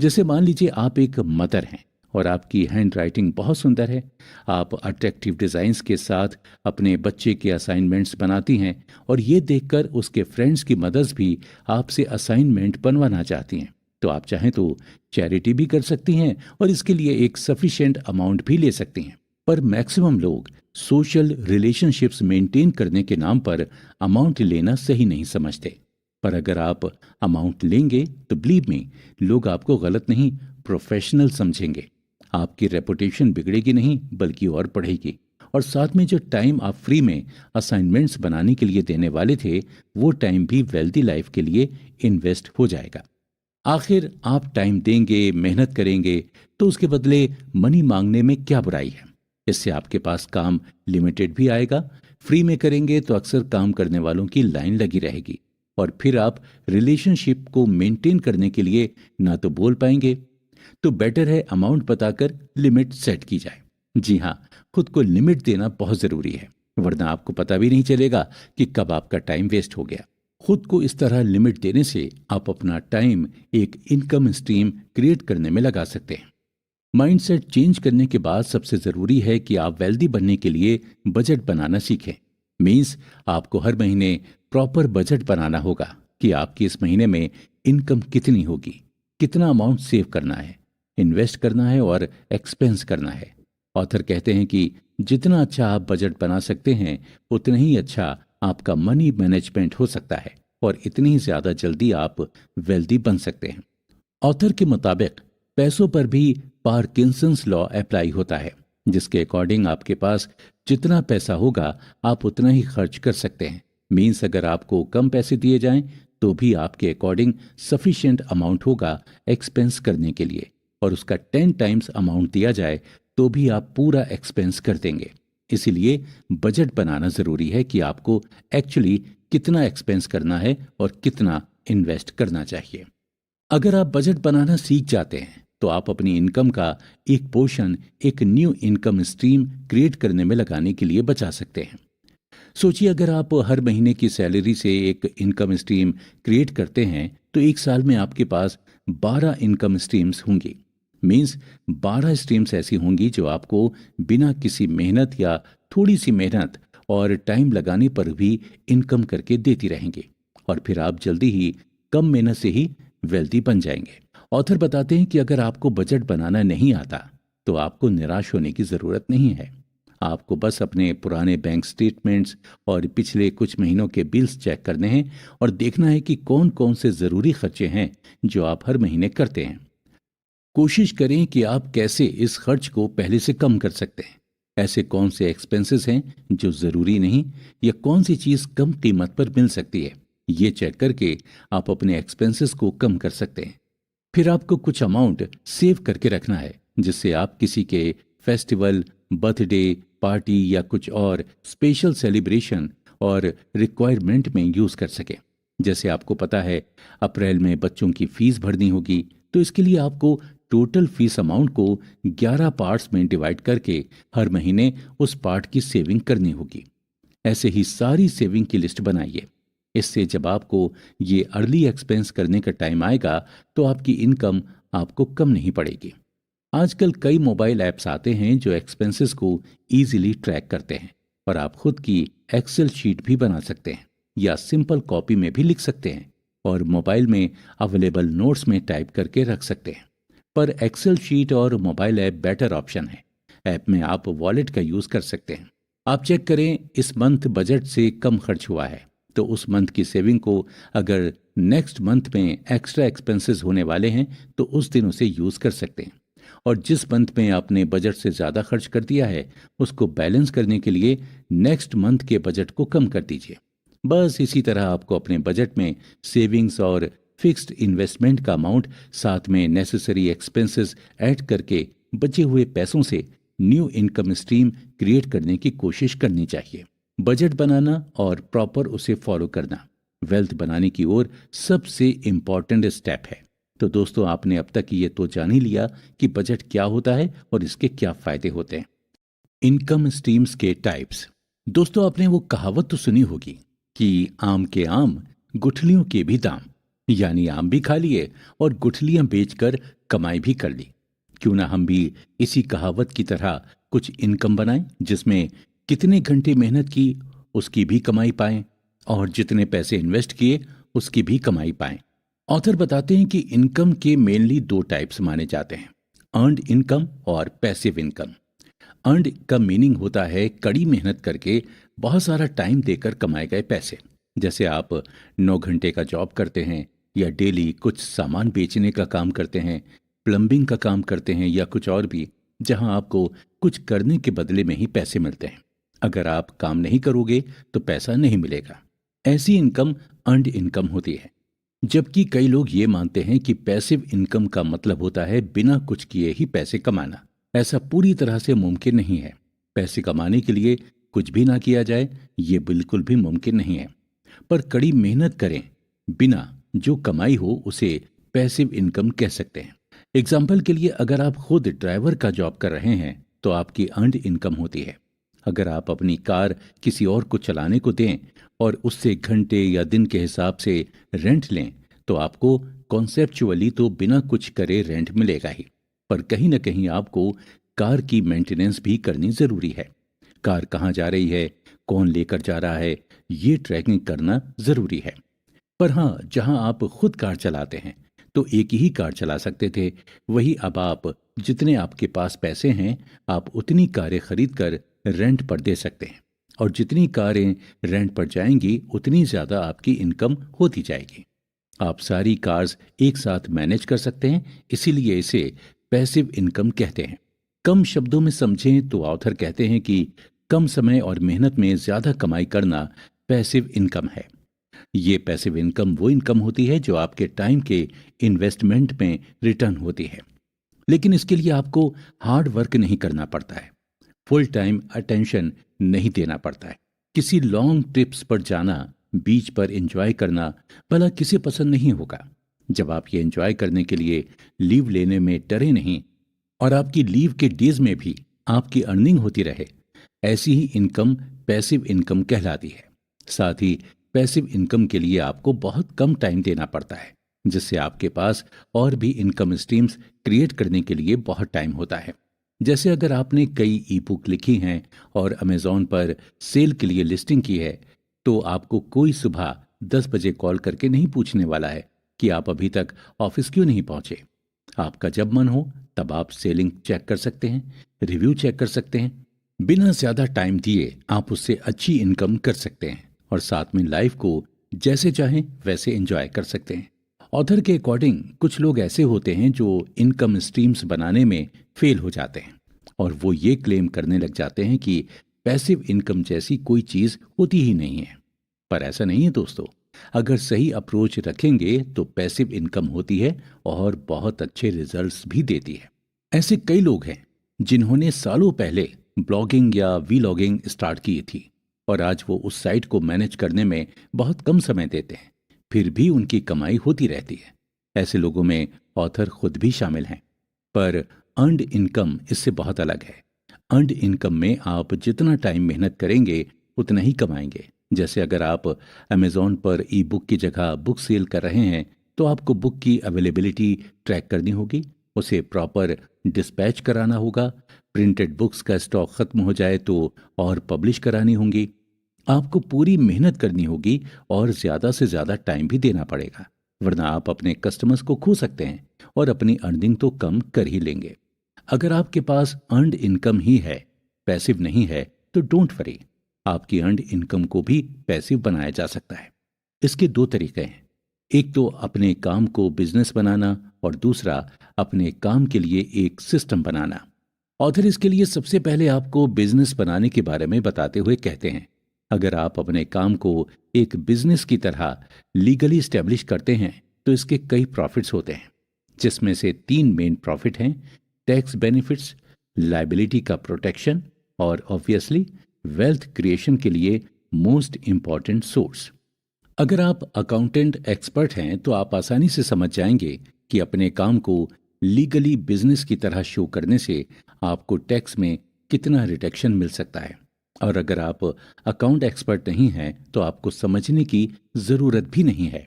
S1: जैसे मान लीजिए आप एक मदर हैं और आपकी हैंड राइटिंग बहुत सुंदर है, आप अट्रैक्टिव डिज़ाइंस के साथ अपने बच्चे के असाइनमेंट्स बनाती हैं और ये देखकर उसके फ्रेंड्स की मदर्स भी आपसे असाइनमेंट बनवाना चाहती हैं, तो आप चाहें तो चैरिटी भी कर सकती हैं और इसके लिए एक सफिशिएंट अमाउंट भी ले सकती हैं। पर मैक्सिमम लोग सोशल रिलेशनशिप्स मेंटेन करने के नाम पर अमाउंट लेना सही नहीं समझते। पर अगर आप अमाउंट लेंगे तो बिलीव मी, लोग आपको गलत नहीं, प्रोफेशनल समझेंगे। आपकी रेपुटेशन बिगड़ेगी नहीं बल्कि और बढ़ेगी। और साथ में जो टाइम आप फ्री में असाइनमेंट्स बनाने के लिए देने वाले थे, वो टाइम भी वेल्दी लाइफ के लिए इन्वेस्ट हो जाएगा। आखिर आप टाइम देंगे, मेहनत करेंगे, तो उसके बदले मनी मांगने में क्या बुराई है। इससे आपके पास काम लिमिटेड भी आएगा। फ्री में करेंगे तो अक्सर काम करने वालों की लाइन लगी रहेगी, और फिर आप रिलेशनशिप को मेंटेन करने के लिए ना तो बोल पाएंगे। तो बेटर है अमाउंट बताकर लिमिट सेट की जाए। जी हाँ, खुद को लिमिट देना बहुत जरूरी है, वरना आपको पता भी नहीं चलेगा कि कब आपका टाइम वेस्ट हो गया। खुद को इस तरह लिमिट देने से आप अपना टाइम एक इनकम स्ट्रीम क्रिएट करने में लगा सकते हैं। माइंडसेट चेंज करने के बाद सबसे जरूरी है कि आप वेल्दी बनने के लिए बजट बनाना सीखें। मीन्स आपको हर महीने प्रॉपर बजट बनाना होगा कि आपकी इस महीने में इनकम कितनी होगी, कितना अमाउंट सेव करना है, इन्वेस्ट करना है और एक्सपेंस करना है। ऑथर कहते हैं कि जितना अच्छा आप बजट बना सकते हैं, उतना ही अच्छा आपका मनी मैनेजमेंट हो सकता है, और इतनी ही ज्यादा जल्दी आप वेल्दी बन सकते हैं। ऑथर के मुताबिक पैसों पर भी पार्किंसंस लॉ अप्लाई होता है, जिसके अकॉर्डिंग आपके पास जितना पैसा होगा आप उतना ही खर्च कर सकते हैं। मीन्स अगर आपको कम पैसे दिए जाएं तो भी आपके अकॉर्डिंग सफिशिएंट अमाउंट होगा एक्सपेंस करने के लिए, और उसका 10 टाइम्स अमाउंट दिया जाए तो भी आप पूरा एक्सपेंस कर देंगे। इसीलिए बजट बनाना जरूरी है कि आपको एक्चुअली कितना एक्सपेंस करना है और कितना इन्वेस्ट करना चाहिए। अगर आप बजट बनाना सीख जाते हैं तो आप अपनी इनकम का एक पोर्शन एक न्यू इनकम स्ट्रीम क्रिएट करने में लगाने के लिए बचा सकते हैं। सोचिए, अगर आप हर महीने की सैलरी से एक इनकम स्ट्रीम क्रिएट करते हैं तो एक साल में आपके पास 12 इनकम स्ट्रीम्स होंगी। मीन्स 12 स्ट्रीम्स ऐसी होंगी जो आपको बिना किसी मेहनत या थोड़ी सी मेहनत और टाइम लगाने पर भी इनकम करके देती रहेंगी, और फिर आप जल्दी ही कम मेहनत से ही वेल्दी बन जाएंगे। ऑथर बताते हैं कि अगर आपको बजट बनाना नहीं आता तो आपको निराश होने की जरूरत नहीं है। आपको बस अपने पुराने बैंक स्टेटमेंट्स और पिछले कुछ महीनों के बिल्स चेक करने हैं और देखना है कि कौन कौन से जरूरी खर्चे हैं जो आप हर महीने करते हैं। कोशिश करें कि आप कैसे इस खर्च को पहले से कम कर सकते हैं। ऐसे कौन से एक्सपेंसेस हैं जो जरूरी नहीं, या कौन सी चीज कम कीमत पर मिल सकती है, ये चेक करके आप अपने एक्सपेंसेस को कम कर सकते हैं। फिर आपको कुछ अमाउंट सेव करके रखना है, जिससे आप किसी के फेस्टिवल, बर्थडे पार्टी या कुछ और स्पेशल सेलिब्रेशन और रिक्वायरमेंट में यूज कर सके। जैसे आपको पता है अप्रैल में बच्चों की फीस भरनी होगी, तो इसके लिए आपको टोटल फीस अमाउंट को 11 पार्ट्स में डिवाइड करके हर महीने उस पार्ट की सेविंग करनी होगी। ऐसे ही सारी सेविंग की लिस्ट बनाइए। इससे जब आपको ये अर्ली एक्सपेंस करने का टाइम आएगा तो आपकी इनकम आपको कम नहीं पड़ेगी। आजकल कई मोबाइल ऐप्स आते हैं जो एक्सपेंसेस को इजीली ट्रैक करते हैं, और आप खुद की एक्सेल शीट भी बना सकते हैं या सिंपल कॉपी में भी लिख सकते हैं, और मोबाइल में अवेलेबल नोट्स में टाइप करके रख सकते हैं। पर एक्सेल शीट और मोबाइल ऐप बेटर ऑप्शन है। ऐप में आप वॉलेट का यूज कर सकते हैं। आप चेक करें इस मंथ बजट से कम खर्च हुआ है तो उस मंथ की सेविंग को अगर नेक्स्ट मंथ में एक्स्ट्रा एक्सपेंसेस होने वाले हैं तो उस दिन उसे यूज कर सकते हैं, और जिस मंथ में आपने बजट से ज्यादा खर्च कर दिया है उसको बैलेंस करने के लिए नेक्स्ट मंथ के बजट को कम कर दीजिए। बस इसी तरह आपको अपने बजट में सेविंग्स और फिक्स्ड इन्वेस्टमेंट का अमाउंट साथ में नेसेसरी एक्सपेंसेस ऐड करके बचे हुए पैसों से न्यू इनकम स्ट्रीम क्रिएट करने की कोशिश करनी चाहिए। बजट बनाना और प्रॉपर उसे फॉलो करना वेल्थ बनाने की ओर सबसे इंपॉर्टेंट स्टेप है। तो दोस्तों, आपने अब तक ये तो जान ही लिया कि बजट क्या होता है और इसके क्या फायदे होते हैं। इनकम स्ट्रीम्स के टाइप्स। दोस्तों, आपने वो कहावत तो सुनी होगी कि आम के आम गुठलियों के भी दाम, यानी आम भी खा लिए और गुठलियां बेचकर कमाई भी कर ली। क्यों ना हम भी इसी कहावत की तरह कुछ इनकम बनाएं, जिसमें कितने घंटे मेहनत की उसकी भी कमाई पाएं और जितने पैसे इन्वेस्ट किए उसकी भी कमाई पाएं। ऑथर बताते हैं कि इनकम के मेनली 2 टाइप्स माने जाते हैं, अर्न्ड इनकम और पैसिव इनकम। अर्नड का मीनिंग होता है कड़ी मेहनत करके बहुत सारा टाइम देकर कमाए गए पैसे। जैसे आप 9 घंटे का जॉब करते हैं या डेली कुछ सामान बेचने का काम करते हैं, प्लम्बिंग का काम करते हैं या कुछ और भी, जहां आपको कुछ करने के बदले में ही पैसे मिलते हैं। अगर आप काम नहीं करोगे तो पैसा नहीं मिलेगा। ऐसी इनकम अर्नड इनकम होती है। जबकि कई लोग ये मानते हैं कि पैसिव इनकम का मतलब होता है बिना कुछ किए ही पैसे कमाना। ऐसा पूरी तरह से मुमकिन नहीं है। पैसे कमाने के लिए कुछ भी ना किया जाए, ये बिल्कुल भी मुमकिन नहीं है। पर कड़ी मेहनत करें बिना जो कमाई हो उसे पैसिव इनकम कह सकते हैं। एग्जाम्पल के लिए, अगर आप खुद ड्राइवर का जॉब कर रहे हैं तो आपकी अर्नड इनकम होती है। अगर आप अपनी कार किसी और को चलाने को दें और उससे घंटे या दिन के हिसाब से रेंट लें तो आपको कॉन्सेप्चुअली तो बिना कुछ करे रेंट मिलेगा ही, पर कहीं ना कहीं आपको कार की मेंटेनेंस भी करनी ज़रूरी है। कार कहाँ जा रही है, कौन लेकर जा रहा है, ये ट्रैकिंग करना ज़रूरी है। पर हाँ, जहाँ आप खुद कार चलाते हैं तो एक ही कार चला सकते थे, वही अब आप जितने आपके पास पैसे हैं आप उतनी कारें खरीद कर रेंट पर दे सकते हैं, और जितनी कारें रेंट पर जाएंगी उतनी ज़्यादा आपकी इनकम होती जाएगी। आप सारी कार्स एक साथ मैनेज कर सकते हैं, इसीलिए इसे पैसिव इनकम कहते हैं। कम शब्दों में समझें तो ऑथर कहते हैं कि कम समय और मेहनत में ज़्यादा कमाई करना पैसिव इनकम है। ये पैसिव इनकम वो इनकम होती है जो आपके टाइम के इन्वेस्टमेंट में रिटर्न होती है, लेकिन इसके लिए आपको हार्ड वर्क नहीं करना पड़ता है, फुल टाइम अटेंशन नहीं देना पड़ता है। किसी लॉन्ग ट्रिप्स पर जाना, बीच पर एंजॉय करना भला किसे पसंद नहीं होगा। जब आप ये एंजॉय करने के लिए लीव लेने में डरे नहीं और आपकी लीव के डेज में भी आपकी अर्निंग होती रहे, ऐसी ही इनकम पैसिव इनकम कहलाती है। साथ ही पैसिव इनकम के लिए आपको बहुत कम टाइम देना पड़ता है, जिससे आपके पास और भी इनकम स्ट्रीम्स क्रिएट करने के लिए बहुत टाइम होता है। जैसे अगर आपने कई ई बुक लिखी हैं और अमेज़ॉन पर सेल के लिए लिस्टिंग की है, तो आपको कोई सुबह 10 बजे कॉल करके नहीं पूछने वाला है कि आप अभी तक ऑफिस क्यों नहीं पहुंचे। आपका जब मन हो तब आप सेलिंग चेक कर सकते हैं, रिव्यू चेक कर सकते हैं। बिना ज़्यादा टाइम दिए आप उससे अच्छी इनकम कर सकते हैं और साथ में लाइफ को जैसे चाहें वैसे एंजॉय कर सकते हैं। ऑथर के अकॉर्डिंग कुछ लोग ऐसे होते हैं जो इनकम स्ट्रीम्स बनाने में फेल हो जाते हैं और वो ये क्लेम करने लग जाते हैं कि पैसिव इनकम जैसी कोई चीज़ होती ही नहीं है। पर ऐसा नहीं है दोस्तों। अगर सही अप्रोच रखेंगे तो पैसिव इनकम होती है और बहुत अच्छे रिजल्ट्स भी देती है। ऐसे कई लोग हैं जिन्होंने सालों पहले ब्लॉगिंग या वीलॉगिंग स्टार्ट की थी और आज वो उस साइट को मैनेज करने में बहुत कम समय देते हैं, फिर भी उनकी कमाई होती रहती है। ऐसे लोगों में ऑथर खुद भी शामिल हैं। पर अर्नड इनकम इससे बहुत अलग है। अर्नड इनकम में आप जितना टाइम मेहनत करेंगे उतना ही कमाएंगे। जैसे अगर आप अमेज़ॉन पर ई बुक की जगह बुक सेल कर रहे हैं तो आपको बुक की अवेलेबिलिटी ट्रैक करनी होगी, उसे प्रॉपर डिस्पैच कराना होगा, प्रिंटेड बुक्स का स्टॉक खत्म हो जाए तो और पब्लिश करानी होंगी। आपको पूरी मेहनत करनी होगी और ज़्यादा से ज़्यादा टाइम भी देना पड़ेगा, वरना आप अपने कस्टमर्स को खो सकते हैं और अपनी अर्निंग तो कम कर ही लेंगे। अगर आपके पास अर्नड इनकम ही है, पैसिव नहीं है, तो डोंट वरी, आपकी अर्नड इनकम को भी पैसिव बनाया जा सकता है। इसके दो तरीके हैं, एक तो अपने काम को बिजनेस बनाना और दूसरा अपने काम के लिए एक सिस्टम बनाना। ऑथर इसके लिए सबसे पहले आपको बिजनेस बनाने के बारे में बताते हुए कहते हैं, अगर आप अपने काम को एक बिजनेस की तरह लीगली स्टैब्लिश करते हैं तो इसके कई प्रॉफिट्स होते हैं, जिसमें से 3 मेन प्रॉफिट हैं: टैक्स बेनिफिट्स, लायबिलिटी का प्रोटेक्शन और ऑब्वियसली वेल्थ क्रिएशन के लिए मोस्ट इंपॉर्टेंट सोर्स। अगर आप अकाउंटेंट एक्सपर्ट हैं तो आप आसानी से समझ जाएंगे कि अपने काम को लीगली बिजनेस की तरह शो करने से आपको टैक्स में कितना रिडक्शन मिल सकता है। और अगर आप अकाउंट एक्सपर्ट नहीं हैं तो आपको समझने की ज़रूरत भी नहीं है।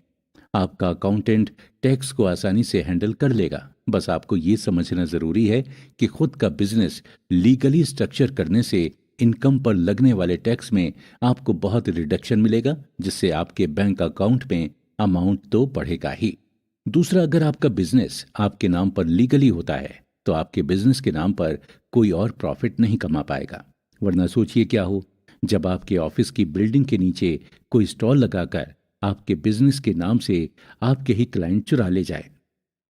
S1: आपका अकाउंटेंट टैक्स को आसानी से हैंडल कर लेगा। बस आपको ये समझना ज़रूरी है कि खुद का बिजनेस लीगली स्ट्रक्चर करने से इनकम पर लगने वाले टैक्स में आपको बहुत रिडक्शन मिलेगा, जिससे आपके बैंक अकाउंट में अमाउंट तो बढ़ेगा ही। दूसरा, अगर आपका बिजनेस आपके नाम पर लीगली होता है तो आपके बिजनेस के नाम पर कोई और प्रॉफिट नहीं कमा पाएगा। वरना सोचिए क्या हो जब आपके ऑफिस की बिल्डिंग के नीचे कोई स्टॉल लगाकर आपके बिजनेस के नाम से आपके ही क्लाइंट चुरा ले जाए।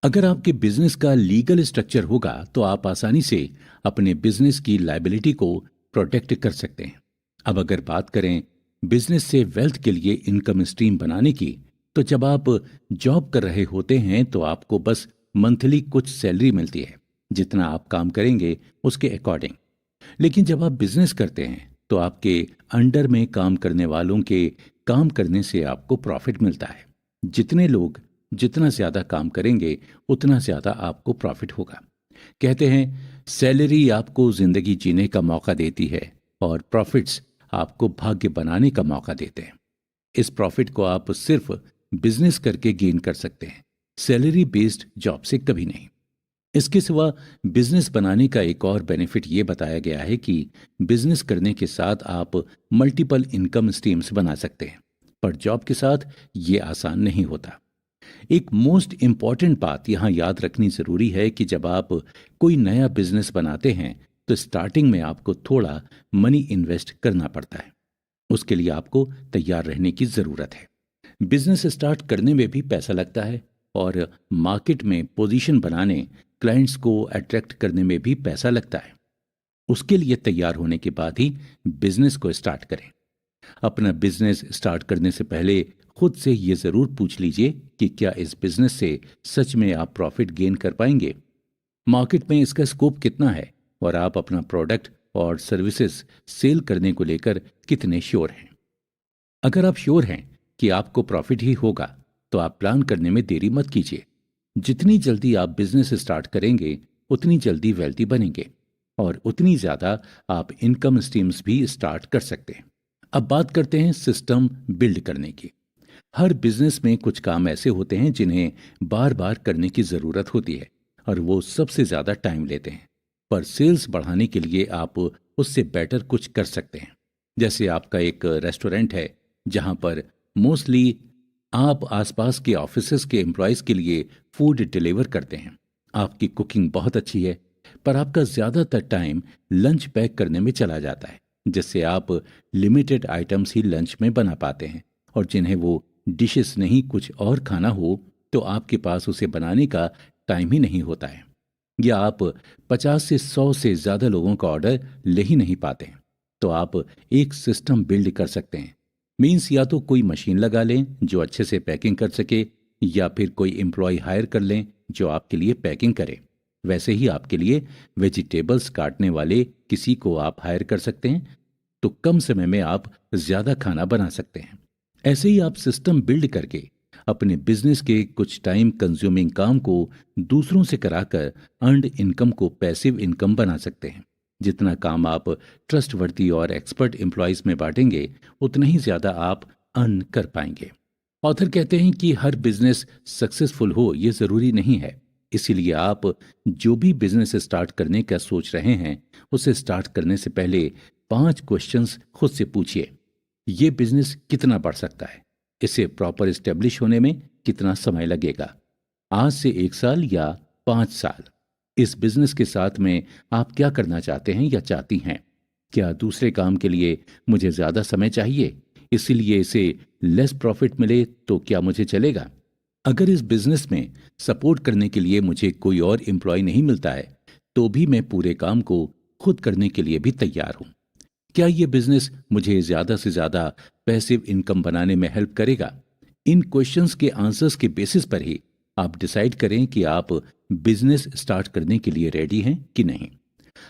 S1: अगर आपके बिजनेस का लीगल स्ट्रक्चर होगा तो आप आसानी से अपने बिजनेस की लायबिलिटी को प्रोटेक्ट कर सकते हैं। अब अगर बात करें बिजनेस से वेल्थ के लिए इनकम स्ट्रीम बनाने की, तो जब आप जॉब कर रहे होते हैं तो आपको बस मंथली कुछ सैलरी मिलती है, जितना आप काम करेंगे उसके अकॉर्डिंग। लेकिन जब आप बिजनेस करते हैं तो आपके अंडर में काम करने वालों के काम करने से आपको प्रॉफिट मिलता है। जितने लोग जितना ज्यादा काम करेंगे उतना ज्यादा आपको प्रॉफिट होगा। कहते हैं सैलरी आपको जिंदगी जीने का मौका देती है और प्रॉफिट्स आपको भाग्य बनाने का मौका देते हैं। इस प्रॉफिट को आप सिर्फ बिजनेस करके गेन कर सकते हैं, सैलरी बेस्ड जॉब से कभी नहीं। इसके सिवा बिजनेस बनाने का एक और बेनिफिट ये बताया गया है कि बिजनेस करने के साथ आप मल्टीपल इनकम स्ट्रीम्स बना सकते हैं, पर जॉब के साथ ये आसान नहीं होता। एक मोस्ट इम्पॉर्टेंट बात यहाँ याद रखनी जरूरी है कि जब आप कोई नया बिजनेस बनाते हैं तो स्टार्टिंग में आपको थोड़ा मनी इन्वेस्ट करना पड़ता है। उसके लिए आपको तैयार रहने की जरूरत है। बिजनेस स्टार्ट करने में भी पैसा लगता है और मार्केट में पोजीशन बनाने, क्लाइंट्स को अट्रैक्ट करने में भी पैसा लगता है। उसके लिए तैयार होने के बाद ही बिजनेस को स्टार्ट करें। अपना बिजनेस स्टार्ट करने से पहले खुद से ये जरूर पूछ लीजिए कि क्या इस बिजनेस से सच में आप प्रॉफिट गेन कर पाएंगे, मार्केट में इसका स्कोप कितना है और आप अपना प्रोडक्ट और सर्विसेज सेल करने को लेकर कितने श्योर हैं। अगर आप श्योर हैं कि आपको प्रॉफिट ही होगा तो आप प्लान करने में देरी मत कीजिए। जितनी जल्दी आप बिजनेस स्टार्ट करेंगे उतनी जल्दी वेल्थी बनेंगे और उतनी ज्यादा आप इनकम स्ट्रीम्स भी स्टार्ट कर सकते हैं। अब बात करते हैं सिस्टम बिल्ड करने की। हर बिजनेस में कुछ काम ऐसे होते हैं जिन्हें बार बार करने की जरूरत होती है और वो सबसे ज्यादा टाइम लेते हैं, पर सेल्स बढ़ाने के लिए आप उससे बेटर कुछ कर सकते हैं। जैसे आपका एक रेस्टोरेंट है जहां पर मोस्टली आप आसपास के ऑफिसेज के एम्प्लॉयज के लिए फूड डिलीवर करते हैं। आपकी कुकिंग बहुत अच्छी है, पर आपका ज्यादातर टाइम लंच पैक करने में चला जाता है, जिससे आप लिमिटेड आइटम्स ही लंच में बना पाते हैं और जिन्हें वो डिशेस नहीं कुछ और खाना हो तो आपके पास उसे बनाने का टाइम ही नहीं होता है, या आप 50 से 100 से ज्यादा लोगों का ऑर्डर ले ही नहीं पाते। तो आप एक सिस्टम बिल्ड कर सकते हैं। मीन्स या तो कोई मशीन लगा लें जो अच्छे से पैकिंग कर सके, या फिर कोई एम्प्लॉय हायर कर लें जो आपके लिए पैकिंग करे। वैसे ही आपके लिए वेजिटेबल्स काटने वाले किसी को आप हायर कर सकते हैं, तो कम समय में आप ज्यादा खाना बना सकते हैं। ऐसे ही आप सिस्टम बिल्ड करके अपने बिजनेस के कुछ टाइम कंज्यूमिंग काम को दूसरों से कराकर अर्नड इनकम को पैसिव इनकम बना सकते हैं। जितना काम आप ट्रस्टवर्दी और एक्सपर्ट एम्प्लॉयज में बांटेंगे उतना ही ज्यादा आप अर्न कर पाएंगे। ऑथर कहते हैं कि हर बिजनेस सक्सेसफुल हो ये जरूरी नहीं है, इसीलिए आप जो भी बिजनेस स्टार्ट करने का सोच रहे हैं उसे स्टार्ट करने से पहले 5 क्वेश्चंस खुद से पूछिए। ये बिजनेस कितना बढ़ सकता है, इसे प्रॉपर एस्टेब्लिश होने में कितना समय लगेगा, आज से 1 साल या 5 साल। इस बिजनेस के साथ में आप क्या करना चाहते हैं या चाहती हैं। क्या दूसरे काम के लिए मुझे ज्यादा समय चाहिए, इसीलिए इसे लेस प्रॉफिट मिले तो क्या मुझे चलेगा। अगर इस बिजनेस में सपोर्ट करने के लिए मुझे कोई और एम्प्लॉय नहीं मिलता है तो भी मैं पूरे काम को खुद करने के लिए भी तैयार हूं। क्या ये बिजनेस मुझे ज्यादा से ज्यादा पैसिव इनकम बनाने में हेल्प करेगा। इन क्वेश्चंस के आंसर्स के बेसिस पर ही आप डिसाइड करें कि आप बिजनेस स्टार्ट करने के लिए रेडी हैं कि नहीं।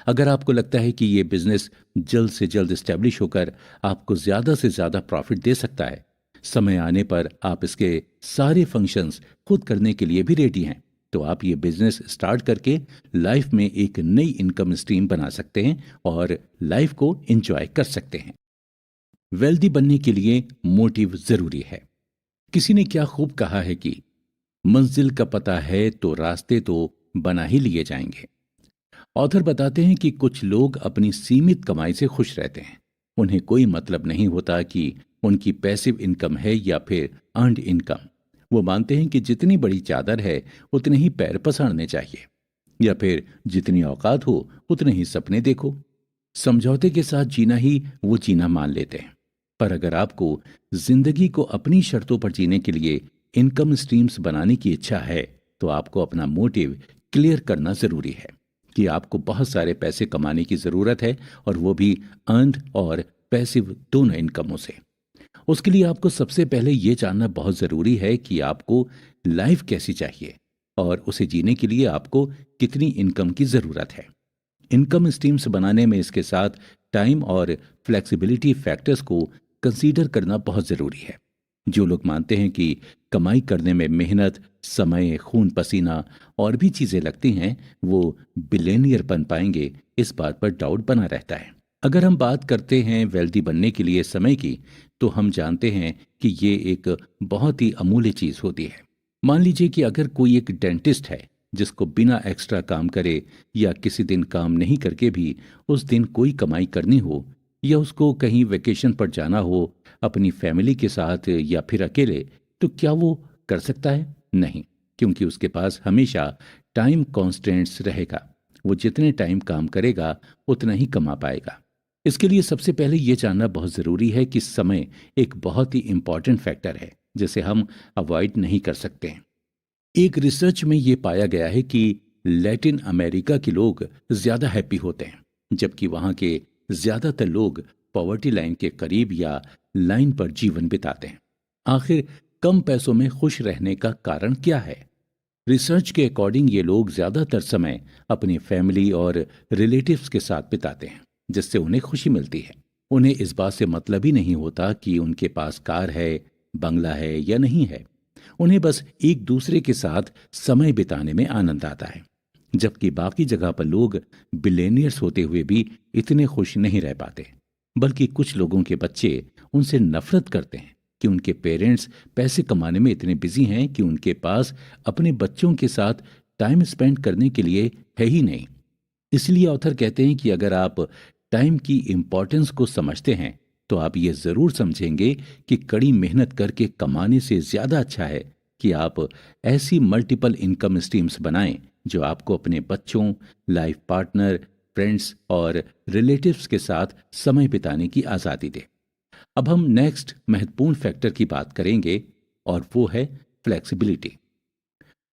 S1: अगर आपको लगता है कि ये बिजनेस जल्द से जल्द एस्टेब्लिश होकर आपको ज्यादा से ज्यादा प्रॉफिट दे सकता है, समय आने पर आप इसके सारे फंक्शंस खुद करने के लिए भी रेडी हैं, तो आप ये बिजनेस स्टार्ट करके लाइफ में एक नई इनकम स्ट्रीम बना सकते हैं और लाइफ को एंजॉय कर सकते हैं। वेल्दी बनने के लिए मोटिव जरूरी है। किसी ने क्या खूब कहा है कि मंजिल का पता है तो रास्ते तो बना ही लिए जाएंगे। ऑथर बताते हैं कि कुछ लोग अपनी सीमित कमाई से खुश रहते हैं। उन्हें कोई मतलब नहीं होता कि उनकी पैसिव इनकम है या फिर अर्नड इनकम। वो मानते हैं कि जितनी बड़ी चादर है उतने ही पैर पसारने चाहिए। या फिर जितनी औकात हो उतने ही सपने देखो। समझौते के साथ जीना ही वो जीना मान लेते हैं। पर अगर आपको जिंदगी को अपनी शर्तों पर जीने के लिए इनकम स्ट्रीम्स बनाने की इच्छा है, तो आपको अपना मोटिव क्लियर करना जरूरी है कि आपको बहुत सारे पैसे कमाने की जरूरत है, और वो भी अर्न्ड और पैसिव दोनों इनकमों से। उसके लिए आपको सबसे पहले ये जानना बहुत जरूरी है कि आपको लाइफ कैसी चाहिए और उसे जीने के लिए आपको कितनी इनकम की जरूरत है। इनकम स्ट्रीम्स बनाने में इसके साथ टाइम और फ्लेक्सिबिलिटी फैक्टर्स को कंसीडर करना बहुत ज़रूरी है। जो लोग मानते हैं कि कमाई करने में मेहनत, समय, खून पसीना और भी चीज़ें लगती हैं, वो बिलियनियर बन पाएंगे, इस बात पर डाउट बना रहता है। अगर हम बात करते हैं वेल्दी बनने के लिए समय की, तो हम जानते हैं कि ये एक बहुत ही अमूल्य चीज़ होती है। मान लीजिए कि अगर कोई एक डेंटिस्ट है जिसको बिना एक्स्ट्रा काम करे या किसी दिन काम नहीं करके भी उस दिन कोई कमाई करनी हो, या उसको कहीं वेकेशन पर जाना हो अपनी फैमिली के साथ या फिर अकेले, तो क्या वो कर सकता है? नहीं, क्योंकि उसके पास हमेशा टाइम कॉन्स्टेंट्स रहेगा। वो जितने टाइम काम करेगा उतना ही कमा पाएगा। इसके लिए सबसे पहले ये जानना बहुत ज़रूरी है कि समय एक बहुत ही इम्पॉर्टेंट फैक्टर है जिसे हम अवॉइड नहीं कर सकते। एक रिसर्च में ये पाया गया है कि लैटिन अमेरिका के लोग ज्यादा हैप्पी होते हैं, जबकि वहां के ज्यादातर लोग पॉवर्टी लाइन के करीब या लाइन पर जीवन बिताते हैं। आखिर कम पैसों में खुश रहने का कारण क्या है? रिसर्च के अकॉर्डिंग ये लोग ज्यादातर समय अपनी फैमिली और रिलेटिव्स के साथ बिताते हैं, जिससे उन्हें खुशी मिलती है। उन्हें इस बात से मतलब ही नहीं होता कि उनके पास कार है, बंगला है या नहीं है। उन्हें बस एक दूसरे के साथ समय बिताने में आनंद आता है। जबकि बाकी जगह पर लोग बिलेनियर्स होते हुए भी इतने खुश नहीं रह पाते, बल्कि कुछ लोगों के बच्चे उनसे नफरत करते हैं कि उनके पेरेंट्स पैसे कमाने में इतने बिजी हैं कि उनके पास अपने बच्चों के साथ टाइम स्पेंड करने के लिए है ही नहीं। इसलिए ऑथर कहते हैं कि अगर आप टाइम की इम्पोर्टेंस को समझते हैं, तो आप ये जरूर समझेंगे कि कड़ी मेहनत करके कमाने से ज्यादा अच्छा है कि आप ऐसी मल्टीपल इनकम स्ट्रीम्स बनाएं जो आपको अपने बच्चों, लाइफ पार्टनर, फ्रेंड्स और रिलेटिव्स के साथ समय बिताने की आज़ादी दे। अब हम नेक्स्ट महत्वपूर्ण फैक्टर की बात करेंगे, और वो है फ्लेक्सिबिलिटी।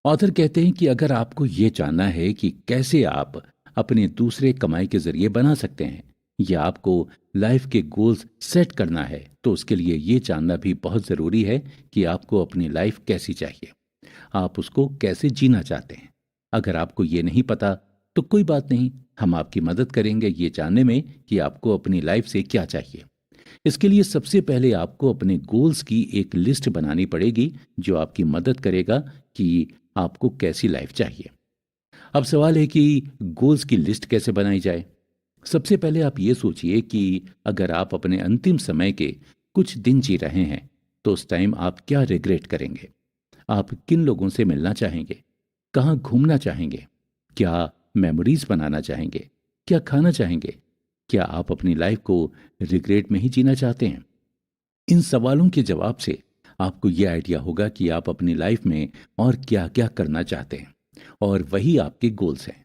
S1: ऑथर कहते हैं कि अगर आपको ये जानना है कि कैसे आप अपने दूसरे कमाई के जरिए बना सकते हैं, या आपको लाइफ के गोल्स सेट करना है, तो उसके लिए ये जानना भी बहुत ज़रूरी है कि आपको अपनी लाइफ कैसी चाहिए, आप उसको कैसे जीना चाहते हैं। अगर आपको ये नहीं पता तो कोई बात नहीं, हम आपकी मदद करेंगे ये जानने में कि आपको अपनी लाइफ से क्या चाहिए। इसके लिए सबसे पहले आपको अपने गोल्स की एक लिस्ट बनानी पड़ेगी जो आपकी मदद करेगा कि आपको कैसी लाइफ चाहिए। अब सवाल है कि गोल्स की लिस्ट कैसे बनाई जाए। सबसे पहले आप ये सोचिए कि अगर आप अपने अंतिम समय के कुछ दिन जी रहे हैं, तो उस टाइम आप क्या रिग्रेट करेंगे? आप किन लोगों से मिलना चाहेंगे? कहाँ घूमना चाहेंगे? क्या मेमोरीज बनाना चाहेंगे? क्या खाना चाहेंगे? क्या आप अपनी लाइफ को रिग्रेट में ही जीना चाहते हैं? इन सवालों के जवाब से आपको यह आइडिया होगा कि आप अपनी लाइफ में और क्या क्या करना चाहते हैं, और वही आपके गोल्स हैं।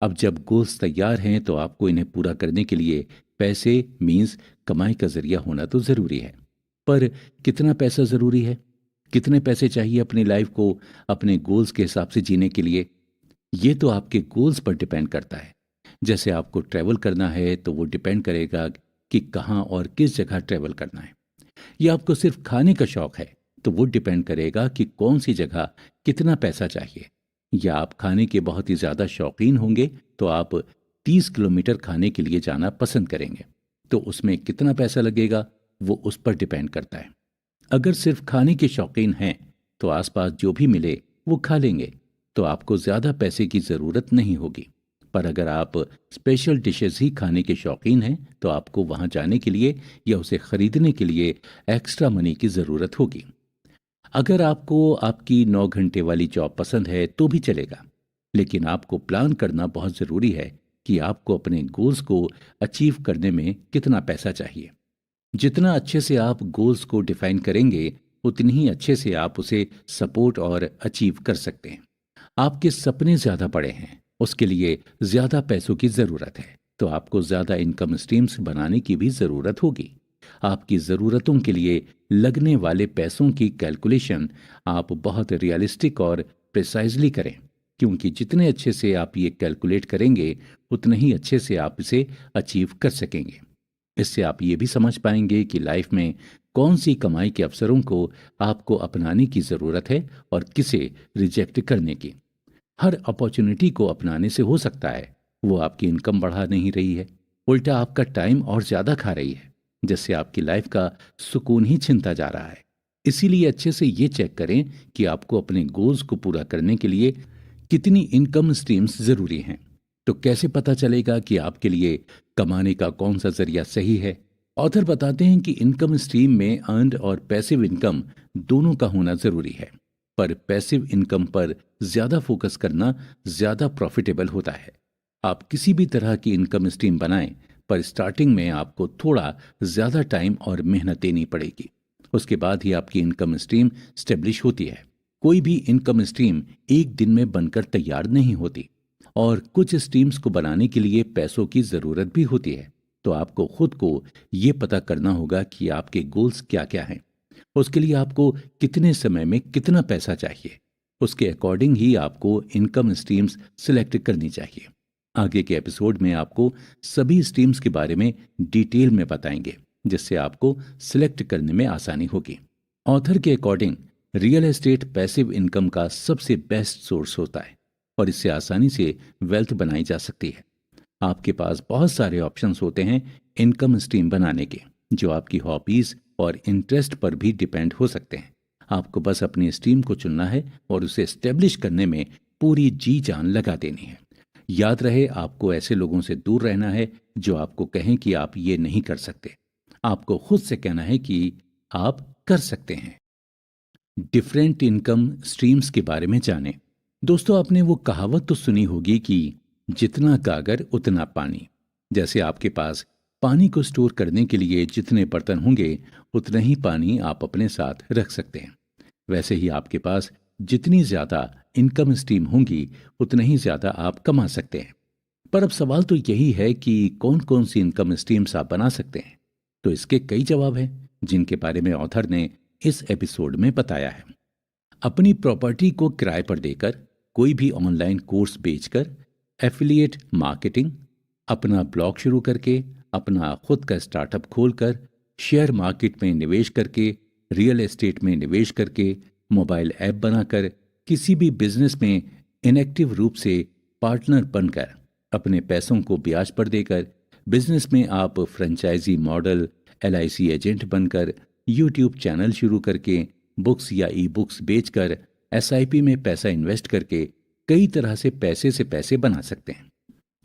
S1: अब जब गोल्स तैयार हैं, तो आपको इन्हें पूरा करने के लिए पैसे मीन्स कमाई का जरिया होना तो ज़रूरी है। पर कितना पैसा ज़रूरी है? कितने पैसे चाहिए अपनी लाइफ को अपने गोल्स के हिसाब से जीने के लिए? ये तो आपके गोल्स पर डिपेंड करता है। जैसे आपको ट्रैवल करना है, तो वो डिपेंड करेगा कि कहाँ और किस जगह ट्रैवल करना है। या आपको सिर्फ खाने का शौक है, तो वो डिपेंड करेगा कि कौन सी जगह कितना पैसा चाहिए। या आप खाने के बहुत ही ज़्यादा शौकीन होंगे, तो आप 30 किलोमीटर खाने के लिए जाना पसंद करेंगे, तो उसमें कितना पैसा लगेगा वो उस पर डिपेंड करता है। अगर सिर्फ खाने के शौकीन हैं, तो आसपास जो भी मिले वो खा लेंगे, तो आपको ज़्यादा पैसे की ज़रूरत नहीं होगी। पर अगर आप स्पेशल डिशेस ही खाने के शौकीन हैं, तो आपको वहाँ जाने के लिए या उसे खरीदने के लिए एक्स्ट्रा मनी की ज़रूरत होगी। अगर आपको आपकी 9 घंटे वाली जॉब पसंद है तो भी चलेगा, लेकिन आपको प्लान करना बहुत ज़रूरी है कि आपको अपने गोल्स को अचीव करने में कितना पैसा चाहिए। जितना अच्छे से आप गोल्स को डिफाइन करेंगे, उतनी ही अच्छे से आप उसे सपोर्ट और अचीव कर सकते हैं। आपके सपने ज़्यादा बड़े हैं, उसके लिए ज़्यादा पैसों की ज़रूरत है, तो आपको ज़्यादा इनकम स्ट्रीम्स बनाने की भी ज़रूरत होगी। आपकी ज़रूरतों के लिए लगने वाले पैसों की कैलकुलेशन आप बहुत रियलिस्टिक और प्रिसाइजली करें, क्योंकि जितने अच्छे से आप ये कैलकुलेट करेंगे उतने ही अच्छे से आप इसे अचीव कर सकेंगे। इससे आप ये भी समझ पाएंगे कि लाइफ में कौन सी कमाई के अवसरों को आपको अपनाने की ज़रूरत है और किसे रिजेक्ट करने की। हर अपॉर्चुनिटी को अपनाने से हो सकता है वो आपकी इनकम बढ़ा नहीं रही है, उल्टा आपका टाइम और ज़्यादा खा रही है, जिससे आपकी लाइफ का सुकून ही छिनता जा रहा है। इसीलिए अच्छे से ये चेक करें कि आपको अपने गोल्स को पूरा करने के लिए कितनी इनकम स्ट्रीम्स ज़रूरी हैं। तो कैसे पता चलेगा कि आपके लिए कमाने का कौन सा जरिया सही है? ऑथर बताते हैं कि इनकम स्ट्रीम में अर्न्ड और पैसिव इनकम दोनों का होना ज़रूरी है, पर पैसिव इनकम पर ज़्यादा फोकस करना ज़्यादा प्रॉफिटेबल होता है। आप किसी भी तरह की इनकम स्ट्रीम बनाएं, पर स्टार्टिंग में आपको थोड़ा ज़्यादा टाइम और मेहनत देनी पड़ेगी। उसके बाद ही आपकी इनकम स्ट्रीम स्टेब्लिश होती है। कोई भी इनकम स्ट्रीम एक दिन में बनकर तैयार नहीं होती, और कुछ स्ट्रीम्स को बनाने के लिए पैसों की ज़रूरत भी होती है। तो आपको खुद को ये पता करना होगा कि आपके गोल्स क्या क्या हैं। उसके लिए आपको कितने समय में कितना पैसा चाहिए, उसके अकॉर्डिंग ही आपको इनकम स्ट्रीम्स सिलेक्ट करनी चाहिए। आगे के एपिसोड में आपको सभी स्ट्रीम्स के बारे में डिटेल में बताएंगे, जिससे आपको सिलेक्ट करने में आसानी होगी। ऑथर के according real estate passive income का सबसे बेस्ट सोर्स होता है और इससे आसानी से वेल्थ बनाई जा सकती है। आपके पास बहुत सारे ऑप्शंस होते हैं इनकम स्ट्रीम बनाने के, जो आपकी हॉबीज और इंटरेस्ट पर भी डिपेंड हो सकते हैं। आपको बस अपनी स्ट्रीम को चुनना है और उसे एस्टेब्लिश करने में पूरी जी जान लगा देनी है। याद रहे, आपको ऐसे लोगों से दूर रहना है जो आपको कहें कि आप ये नहीं कर सकते। आपको खुद से कहना है कि आप कर सकते हैं। डिफरेंट इनकम स्ट्रीम्स के बारे में जानें। दोस्तों, आपने वो कहावत तो सुनी होगी कि जितना गागर उतना पानी। जैसे आपके पास पानी को स्टोर करने के लिए जितने बर्तन होंगे उतना ही पानी आप अपने साथ रख सकते हैं। वैसे ही आपके पास जितनी ज़्यादा इनकम स्ट्रीम होंगी उतना ही ज़्यादा आप कमा सकते हैं। पर अब सवाल तो यही है कि कौन कौन सी इनकम स्ट्रीम्स आप बना सकते हैं। तो इसके कई जवाब हैं, जिनके बारे में ऑथर ने इस एपिसोड में बताया है। अपनी प्रॉपर्टी को किराए पर देकर, कोई भी ऑनलाइन कोर्स बेचकर, एफिलिएट मार्केटिंग, अपना ब्लॉग शुरू करके, अपना खुद का स्टार्टअप खोलकर, शेयर मार्केट में निवेश करके, रियल एस्टेट में निवेश करके, मोबाइल ऐप बनाकर, किसी भी बिजनेस में इनएक्टिव रूप से पार्टनर बनकर, अपने पैसों को ब्याज पर देकर, बिजनेस में आप फ्रेंचाइजी मॉडल, LIC एजेंट बनकर, यूट्यूब चैनल शुरू करके, बुक्स या ई बुक्स बेचकर, SIP में पैसा इन्वेस्ट करके, कई तरह से पैसे बना सकते हैं।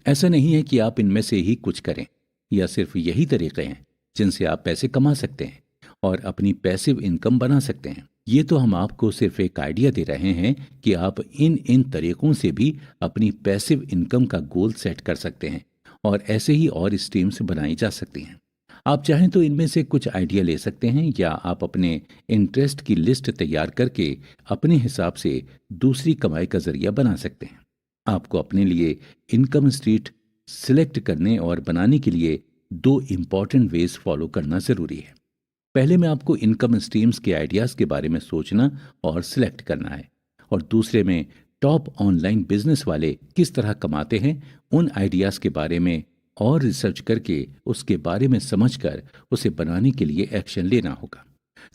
S1: ऐसा नहीं है कि आप इनमें से ही कुछ करें, या सिर्फ यही तरीके हैं जिनसे आप पैसे कमा सकते हैं और अपनी पैसिव इनकम बना सकते हैं। ये तो हम आपको सिर्फ एक आइडिया दे रहे हैं कि आप इन इन तरीकों से भी अपनी पैसिव इनकम का गोल सेट कर सकते हैं, और ऐसे ही और स्ट्रीम्स बनाई जा सकती हैं। आप चाहें तो इनमें से कुछ आइडिया ले सकते हैं, या आप अपने इंटरेस्ट की लिस्ट तैयार करके अपने हिसाब से दूसरी कमाई का जरिया बना सकते हैं। आपको अपने लिए इनकम स्ट्रीट सिलेक्ट करने और बनाने के लिए दो इम्पॉर्टेंट वेज फॉलो करना ज़रूरी है। पहले में आपको इनकम स्ट्रीम्स के आइडियाज़ के बारे में सोचना और सिलेक्ट करना है, और दूसरे में टॉप ऑनलाइन बिजनेस वाले किस तरह कमाते हैं उन आइडियाज़ के बारे में और रिसर्च करके उसके बारे में समझकर उसे बनाने के लिए एक्शन लेना होगा।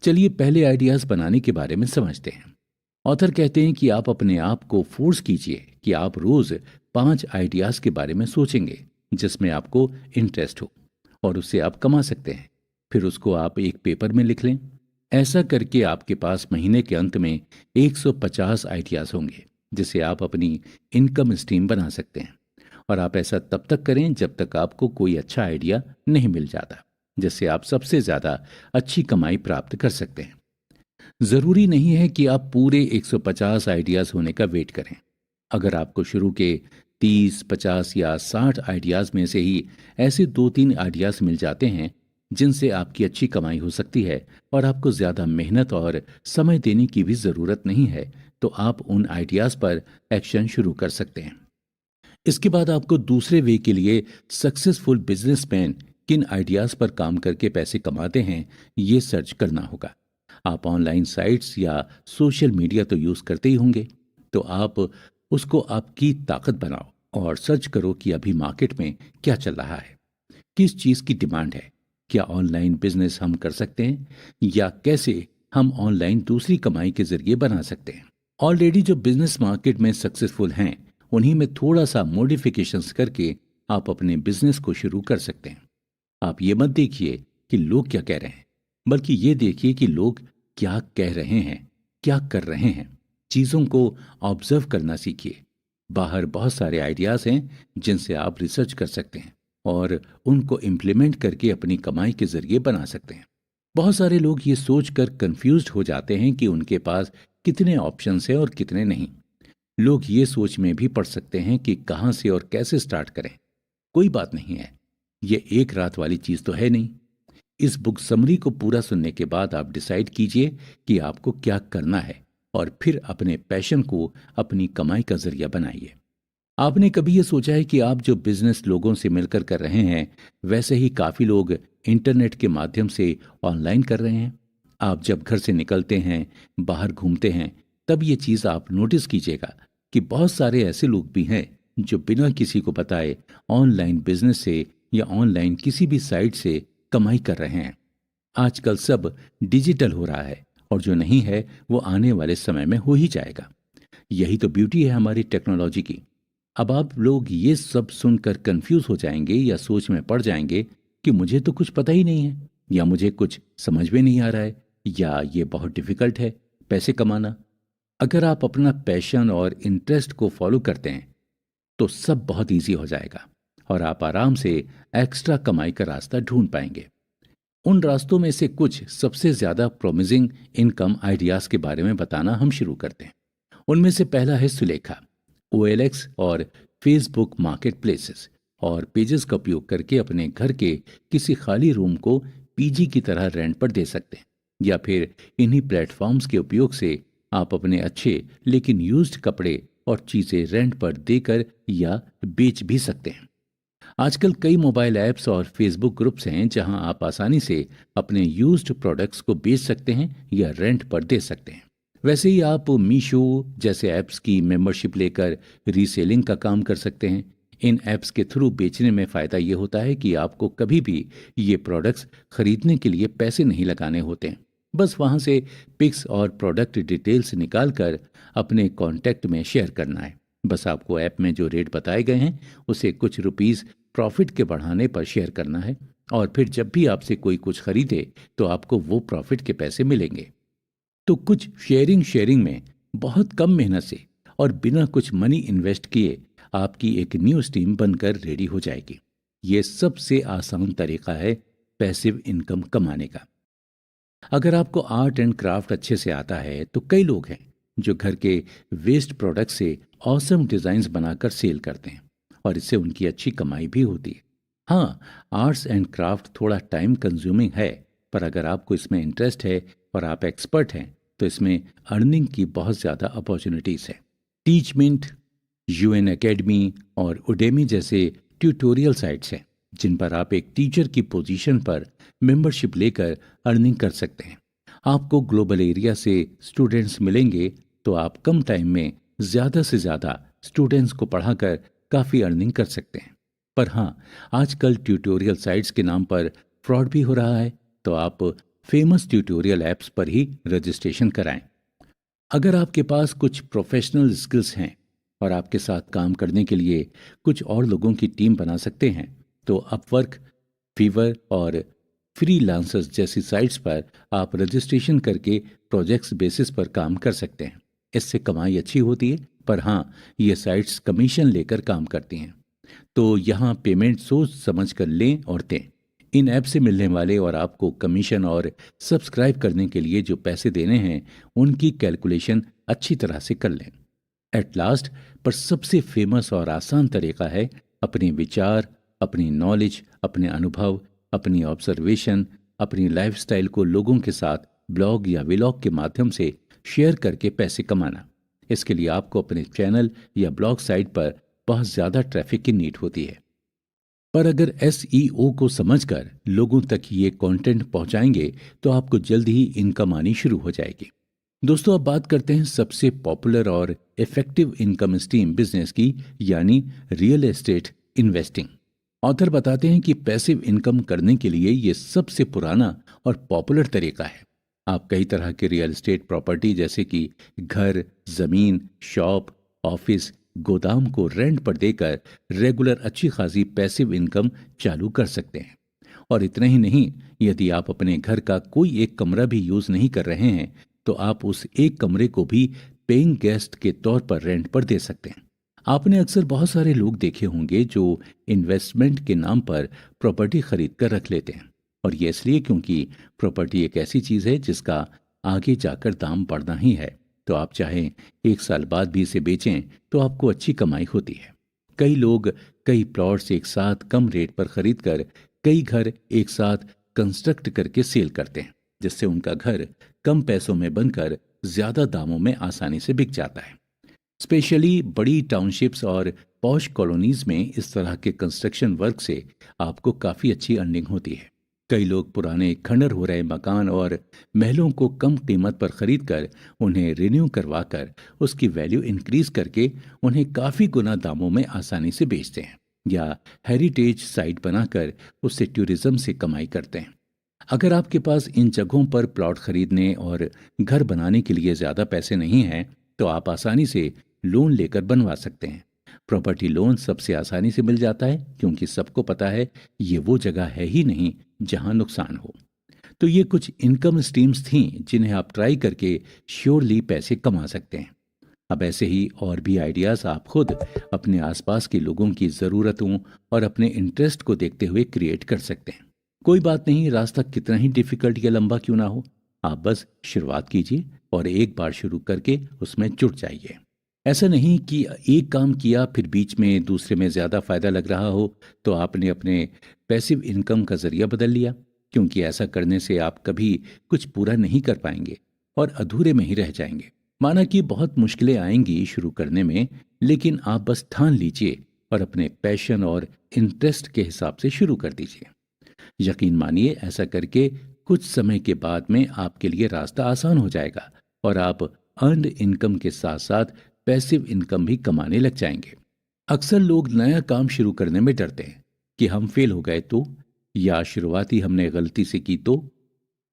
S1: चलिए पहले आइडियाज़ बनाने के बारे में समझते हैं। ऑथर कहते हैं कि आप अपने आप को फोर्स कीजिए कि आप रोज़ 5 आइडियाज़ के बारे में सोचेंगे जिसमें आपको इंटरेस्ट हो और उससे आप कमा सकते हैं। फिर उसको आप एक पेपर में लिख लें। ऐसा करके आपके पास महीने के अंत में 150 आइडियाज़ होंगे जिसे आप अपनी इनकम स्ट्रीम बना सकते हैं। और आप ऐसा तब तक करें जब तक आपको कोई अच्छा आइडिया नहीं मिल जाता जिससे आप सबसे ज़्यादा अच्छी कमाई प्राप्त कर सकते हैं। ज़रूरी नहीं है कि आप पूरे 150 आइडियाज़ होने का वेट करें। अगर आपको शुरू के 30, 50 या 60 आइडियाज़ में से ही ऐसे 2-3 आइडियाज़ मिल जाते हैं जिनसे आपकी अच्छी कमाई हो सकती है और आपको ज़्यादा मेहनत और समय देने की भी ज़रूरत नहीं है, तो आप उन आइडियाज़ पर एक्शन शुरू कर सकते हैं। इसके बाद आपको दूसरे वे के लिए सक्सेसफुल बिजनेसमैन किन आइडियाज पर काम करके पैसे कमाते हैं ये सर्च करना होगा। आप ऑनलाइन साइट्स या सोशल मीडिया तो यूज करते ही होंगे, तो आप उसको आपकी ताकत बनाओ और सर्च करो कि अभी मार्केट में क्या चल रहा है, किस चीज की डिमांड है, क्या ऑनलाइन बिजनेस हम कर सकते हैं या कैसे हम ऑनलाइन दूसरी कमाई के जरिए बना सकते हैं। ऑलरेडी जो बिजनेस मार्केट में सक्सेसफुल हैं उन्हीं में थोड़ा सा मॉडिफिकेशंस करके आप अपने बिजनेस को शुरू कर सकते हैं। आप ये मत देखिए कि लोग क्या कह रहे हैं, बल्कि ये देखिए कि लोग क्या कह रहे हैं, क्या कर रहे हैं। चीजों को ऑब्जर्व करना सीखिए। बाहर बहुत सारे आइडियाज हैं जिनसे आप रिसर्च कर सकते हैं और उनको इम्प्लीमेंट करके अपनी कमाई के जरिए बना सकते हैं। बहुत सारे लोग ये सोचकर कंफ्यूज्ड हो जाते हैं कि उनके पास कितने ऑप्शंस हैं और कितने नहीं। लोग ये सोच में भी पड़ सकते हैं कि कहां से और कैसे स्टार्ट करें। कोई बात नहीं है, ये एक रात वाली चीज तो है नहीं। इस बुक समरी को पूरा सुनने के बाद आप डिसाइड कीजिए कि आपको क्या करना है और फिर अपने पैशन को अपनी कमाई का जरिया बनाइए। आपने कभी ये सोचा है कि आप जो बिजनेस लोगों से मिलकर कर रहे हैं वैसे ही काफी लोग इंटरनेट के माध्यम से ऑनलाइन कर रहे हैं। आप जब घर से निकलते हैं, बाहर घूमते हैं, तब ये चीज आप नोटिस कीजिएगा कि बहुत सारे ऐसे लोग भी हैं जो बिना किसी को बताए ऑनलाइन बिजनेस से या ऑनलाइन किसी भी साइट से कमाई कर रहे हैं। आजकल सब डिजिटल हो रहा है और जो नहीं है वो आने वाले समय में हो ही जाएगा। यही तो ब्यूटी है हमारी टेक्नोलॉजी की। अब आप लोग ये सब सुनकर कंफ्यूज हो जाएंगे या सोच में पड़ जाएंगे कि मुझे तो कुछ पता ही नहीं है, या मुझे कुछ समझ में नहीं आ रहा है, या ये बहुत डिफिकल्ट है पैसे कमाना। अगर आप अपना पैशन और इंटरेस्ट को फॉलो करते हैं तो सब बहुत इजी हो जाएगा और आप आराम से एक्स्ट्रा कमाई का रास्ता ढूंढ पाएंगे। उन रास्तों में से कुछ सबसे ज्यादा प्रोमिजिंग इनकम आइडियाज के बारे में बताना हम शुरू करते हैं। उनमें से पहला है सुलेखा। OLX और फेसबुक मार्केट प्लेसेस और पेजेस का उपयोग करके अपने घर के किसी खाली रूम को पीजी की तरह रेंट पर दे सकते हैं, या फिर इन्हीं प्लेटफॉर्म्स के उपयोग से आप अपने अच्छे लेकिन यूज्ड कपड़े और चीजें रेंट पर देकर या बेच भी सकते हैं। आजकल कई मोबाइल ऐप्स और फेसबुक ग्रुप्स हैं जहां आप आसानी से अपने यूज्ड प्रोडक्ट्स को बेच सकते हैं या रेंट पर दे सकते हैं। वैसे ही आप मीशो जैसे ऐप्स की मेंबरशिप लेकर रीसेलिंग का काम कर सकते हैं। इन ऐप्स के थ्रू बेचने में फ़ायदा ये होता है कि आपको कभी भी ये प्रोडक्ट्स खरीदने के लिए पैसे नहीं लगाने होते हैं। बस वहाँ से पिक्स और प्रोडक्ट डिटेल्स निकाल कर अपने कॉन्टैक्ट में शेयर करना है। बस आपको ऐप में जो रेट बताए गए हैं उसे कुछ रुपीस प्रॉफिट के बढ़ाने पर शेयर करना है, और फिर जब भी आपसे कोई कुछ खरीदे तो आपको वो प्रॉफिट के पैसे मिलेंगे। तो कुछ शेयरिंग शेयरिंग में बहुत कम मेहनत से और बिना कुछ मनी इन्वेस्ट किए आपकी एक न्यूज़ टीम बनकर रेडी हो जाएगी। ये सबसे आसान तरीका है पैसिव इनकम कमाने का। अगर आपको आर्ट एंड क्राफ्ट अच्छे से आता है तो कई लोग हैं जो घर के वेस्ट प्रोडक्ट से ऑसम डिजाइन्स बनाकर सेल करते हैं और इससे उनकी अच्छी कमाई भी होती है। हाँ, आर्ट्स एंड क्राफ्ट थोड़ा टाइम कंज्यूमिंग है, पर अगर आपको इसमें इंटरेस्ट है और आप एक्सपर्ट हैं तो इसमें अर्निंग की बहुत ज़्यादा अपॉर्चुनिटीज़ है। टीचमिंट, UN एकेडमी और उडेमी जैसे ट्यूटोरियल साइट्स हैं जिन पर आप एक टीचर की पोजीशन पर मेंबरशिप लेकर अर्निंग कर सकते हैं। आपको ग्लोबल एरिया से स्टूडेंट्स मिलेंगे तो आप कम टाइम में ज़्यादा से ज़्यादा स्टूडेंट्स को पढ़ाकर काफ़ी अर्निंग कर सकते हैं। पर हाँ, आजकल ट्यूटोरियल साइट्स के नाम पर फ्रॉड भी हो रहा है, तो आप फेमस ट्यूटोरियल ऐप्स पर ही रजिस्ट्रेशन कराएं। अगर आपके पास कुछ प्रोफेशनल स्किल्स हैं और आपके साथ काम करने के लिए कुछ और लोगों की टीम बना सकते हैं तो अपवर्क, फीवर और फ्रीलांसर्स जैसी साइट्स पर आप रजिस्ट्रेशन करके प्रोजेक्ट्स बेसिस पर काम कर सकते हैं। इससे कमाई अच्छी होती है, पर हाँ, ये साइट्स कमीशन लेकर काम करती हैं, तो यहाँ पेमेंट सोच समझ कर लें और दें। इन ऐप से मिलने वाले और आपको कमीशन और सब्सक्राइब करने के लिए जो पैसे देने हैं उनकी कैलकुलेशन अच्छी तरह से कर लें। एट लास्ट पर सबसे फेमस और आसान तरीका है अपने विचार, अपनी नॉलेज, अपने अनुभव, अपनी ऑब्जर्वेशन, अपनी लाइफस्टाइल को लोगों के साथ ब्लॉग या व्लॉग के माध्यम से शेयर करके पैसे कमाना। इसके लिए आपको अपने चैनल या ब्लॉग साइट पर बहुत ज़्यादा ट्रैफिक की नीड होती है। पर अगर एसईओ को समझकर लोगों तक ये कंटेंट पहुंचाएंगे तो आपको जल्द ही इनकम आनी शुरू हो जाएगी। दोस्तों, अब बात करते हैं सबसे पॉपुलर और इफेक्टिव इनकम स्ट्रीम बिजनेस की, यानी रियल एस्टेट इन्वेस्टिंग। ऑथर बताते हैं कि पैसिव इनकम करने के लिए ये सबसे पुराना और पॉपुलर तरीका है। आप कई तरह के रियल एस्टेट प्रॉपर्टी जैसे कि घर, जमीन, शॉप, ऑफिस, गोदाम को रेंट पर देकर रेगुलर अच्छी खासी पैसिव इनकम चालू कर सकते हैं। और इतना ही नहीं, यदि आप अपने घर का कोई एक कमरा भी यूज नहीं कर रहे हैं तो आप उस एक कमरे को भी पेइंग गेस्ट के तौर पर रेंट पर दे सकते हैं। आपने अक्सर बहुत सारे लोग देखे होंगे जो इन्वेस्टमेंट के नाम पर प्रॉपर्टी खरीद कर रख लेते हैं, और ये इसलिए क्योंकि प्रॉपर्टी एक ऐसी चीज है जिसका आगे जाकर दाम बढ़ना ही है। तो आप चाहें 1 साल बाद भी इसे बेचें तो आपको अच्छी कमाई होती है। कई लोग कई प्लॉट्स एक साथ कम रेट पर खरीद कर कई घर एक साथ कंस्ट्रक्ट करके सेल करते हैं, जिससे उनका घर कम पैसों में बनकर ज्यादा दामों में आसानी से बिक जाता है। स्पेशली बड़ी टाउनशिप्स और पॉश कॉलोनीज में इस तरह के कंस्ट्रक्शन वर्क से आपको काफ़ी अच्छी अर्निंग होती है। कई लोग पुराने खंडर हो रहे मकान और महलों को कम कीमत पर खरीद कर उन्हें रिन्यू करवा कर उसकी वैल्यू इंक्रीज करके उन्हें काफ़ी गुना दामों में आसानी से बेचते हैं, या हेरिटेज साइट बनाकर उससे टूरिज्म से कमाई करते हैं। अगर आपके पास इन जगहों पर प्लॉट खरीदने और घर बनाने के लिए ज़्यादा पैसे नहीं हैं तो आप आसानी से लोन लेकर बनवा सकते हैं। प्रॉपर्टी लोन सबसे आसानी से मिल जाता है क्योंकि सबको पता है ये वो जगह है ही नहीं जहां नुकसान हो। तो ये कुछ इनकम स्ट्रीम्स थीं जिन्हें आप ट्राई करके श्योरली पैसे कमा सकते हैं। अब ऐसे ही और भी आइडियाज़ आप खुद अपने आसपास के लोगों की ज़रूरतों और अपने इंटरेस्ट को देखते हुए क्रिएट कर सकते हैं। कोई बात नहीं, रास्ता कितना ही डिफिकल्ट या लंबा क्यों ना हो, आप बस शुरुआत कीजिए और एक बार शुरू करके उसमें जुट जाइए। ऐसा नहीं कि एक काम किया फिर बीच में दूसरे में ज़्यादा फायदा लग रहा हो तो आपने अपने पैसिव इनकम का जरिया बदल लिया, क्योंकि ऐसा करने से आप कभी कुछ पूरा नहीं कर पाएंगे और अधूरे में ही रह जाएंगे। माना कि बहुत मुश्किलें आएंगी शुरू करने में, लेकिन आप बस ठान लीजिए और अपने पैशन और इंटरेस्ट के हिसाब से शुरू कर दीजिए। यकीन मानिए, ऐसा करके कुछ समय के बाद में आपके लिए रास्ता आसान हो जाएगा और आप अर्नड इनकम के साथ साथ पैसिव इनकम भी कमाने लग जाएंगे। अक्सर लोग नया काम शुरू करने में डरते हैं कि हम फेल हो गए तो, या शुरुआती हमने गलती से की तो,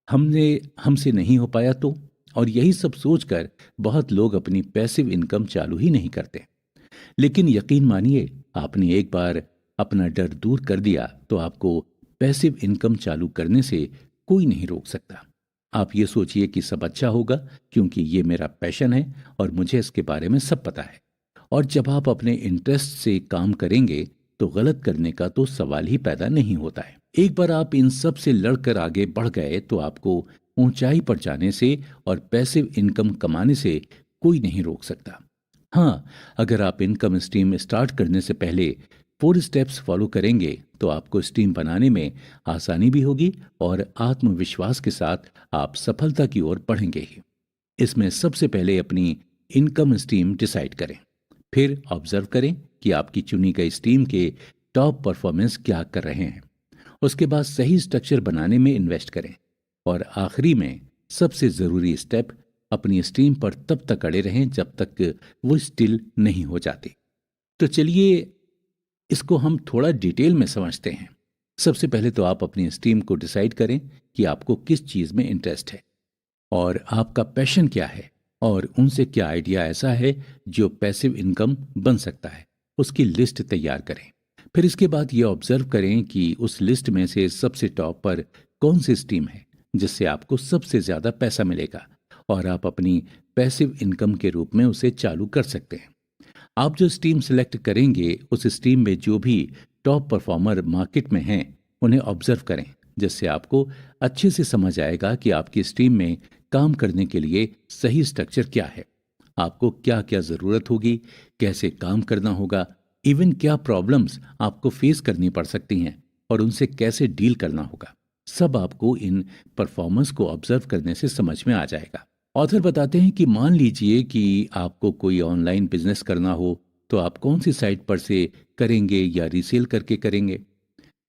S1: हमसे नहीं हो पाया तो, और यही सब सोचकर बहुत लोग अपनी पैसिव इनकम चालू ही नहीं करते। लेकिन यकीन मानिए, आपने एक बार अपना डर दूर कर दिया तो आपको पैसिव इनकम चालू करने से कोई नहीं रोक सकता। आप ये सोचिए कि सब अच्छा होगा क्योंकि ये मेरा पैशन है और मुझे इसके बारे में सब पता है। और जब आप अपने इंटरेस्ट से काम करेंगे तो गलत करने का तो सवाल ही पैदा नहीं होता है। एक बार आप इन सब से लड़कर आगे बढ़ गए तो आपको ऊंचाई पर जाने से और पैसिव इनकम कमाने से कोई नहीं रोक सकता। हाँ, अगर आप इनकम स्ट्रीम स्टार्ट करने से पहले 4 स्टेप्स फॉलो करेंगे तो आपको स्ट्रीम बनाने में आसानी भी होगी और आत्मविश्वास के साथ आप सफलता की ओर बढ़ेंगे ही। इसमें सबसे पहले अपनी इनकम स्ट्रीम डिसाइड करें, फिर ऑब्जर्व करें कि आपकी चुनी गई स्ट्रीम के टॉप परफॉर्मेंस क्या कर रहे हैं। उसके बाद सही स्ट्रक्चर बनाने में इन्वेस्ट करें और आखिरी में सबसे ज़रूरी स्टेप, अपनी स्ट्रीम पर तब तक अड़े रहें जब तक वो स्टिल नहीं हो जाती। तो चलिए इसको हम थोड़ा डिटेल में समझते हैं। सबसे पहले तो आप अपनी स्ट्रीम को डिसाइड करें कि आपको किस चीज़ में इंटरेस्ट है और आपका पैशन क्या है, और उनसे क्या आइडिया ऐसा है जो पैसिव इनकम बन सकता है। उसकी लिस्ट तैयार करें। फिर इसके बाद ये ऑब्जर्व करें कि उस लिस्ट में से सबसे टॉप पर कौन सी स्ट्रीम है जिससे आपको सबसे ज़्यादा पैसा मिलेगा और आप अपनी पैसिव इनकम के रूप में उसे चालू कर सकते हैं। आप जो स्ट्रीम सेलेक्ट करेंगे उस स्ट्रीम में जो भी टॉप परफॉर्मर मार्केट में हैं उन्हें ऑब्जर्व करें, जिससे आपको अच्छे से समझ आएगा कि आपकी स्ट्रीम में काम करने के लिए सही स्ट्रक्चर क्या है, आपको क्या क्या ज़रूरत होगी, कैसे काम करना होगा, इवन क्या प्रॉब्लम्स आपको फेस करनी पड़ सकती हैं और उनसे कैसे डील करना होगा। सब आपको इन परफॉर्मेंस को ऑब्जर्व करने से समझ में आ जाएगा। ऑथर बताते हैं कि मान लीजिए कि आपको कोई ऑनलाइन बिजनेस करना हो तो आप कौन सी साइट पर से करेंगे या रीसेल करके करेंगे।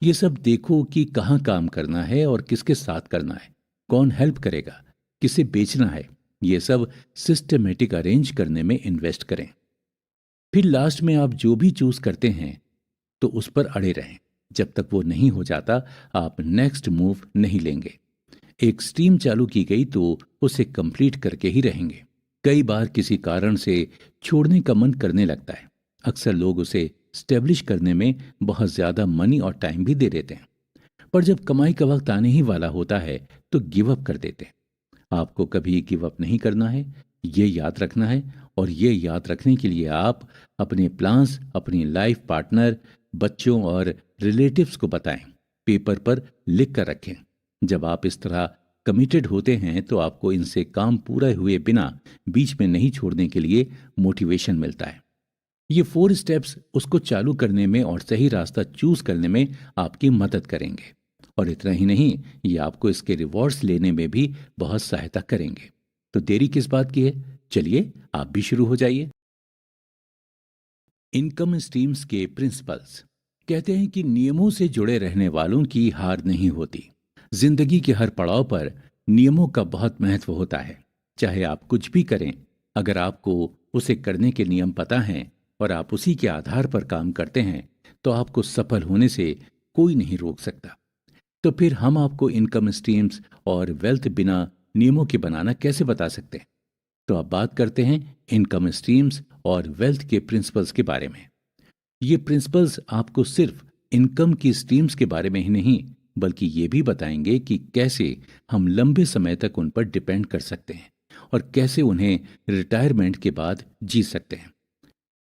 S1: ये सब देखो कि कहाँ काम करना है और किसके साथ करना है, कौन हेल्प करेगा, किसे बेचना है। ये सब सिस्टमेटिक अरेंज करने में इन्वेस्ट करें। फिर लास्ट में आप जो भी चूज करते हैं तो उस पर अड़े रहें। जब तक वो नहीं हो जाता आप नेक्स्ट मूव नहीं लेंगे। एक स्ट्रीम चालू की गई तो उसे कंप्लीट करके ही रहेंगे। कई बार किसी कारण से छोड़ने का मन करने लगता है। अक्सर लोग उसे स्टेब्लिश करने में बहुत ज्यादा मनी और टाइम भी दे देते हैं, पर जब कमाई का वक्त आने ही वाला होता है तो गिव अप कर देते हैं। आपको कभी गिव अप नहीं करना है, ये याद रखना है। और ये याद रखने के लिए आप अपने प्लान्स अपनी लाइफ पार्टनर, बच्चों और रिलेटिव्स को बताएं, पेपर पर लिख कर रखें। जब आप इस तरह कमिटेड होते हैं तो आपको इनसे काम पूरा हुए बिना बीच में नहीं छोड़ने के लिए मोटिवेशन मिलता है। ये 4 स्टेप्स उसको चालू करने में और सही रास्ता चूज करने में आपकी मदद करेंगे। और इतना ही नहीं, ये आपको इसके रिवॉर्ड्स लेने में भी बहुत सहायता करेंगे। तो देरी किस बात की है, चलिए आप भी शुरू हो जाइए। इनकम स्ट्रीम्स के प्रिंसिपल्स कहते हैं कि नियमों से जुड़े रहने वालों की हार नहीं होती। जिंदगी के हर पड़ाव पर नियमों का बहुत महत्व होता है। चाहे आप कुछ भी करें, अगर आपको उसे करने के नियम पता हैं और आप उसी के आधार पर काम करते हैं तो आपको सफल होने से कोई नहीं रोक सकता। तो फिर हम आपको इनकम स्ट्रीम्स और वेल्थ बिना नियमों के बनाना कैसे बता सकते हैं। तो अब बात करते हैं इनकम स्ट्रीम्स और वेल्थ के प्रिंसिपल्स के बारे में। ये प्रिंसिपल्स आपको सिर्फ इनकम की स्ट्रीम्स के बारे में ही नहीं, बल्कि ये भी बताएंगे कि कैसे हम लंबे समय तक उन पर डिपेंड कर सकते हैं और कैसे उन्हें रिटायरमेंट के बाद जी सकते हैं।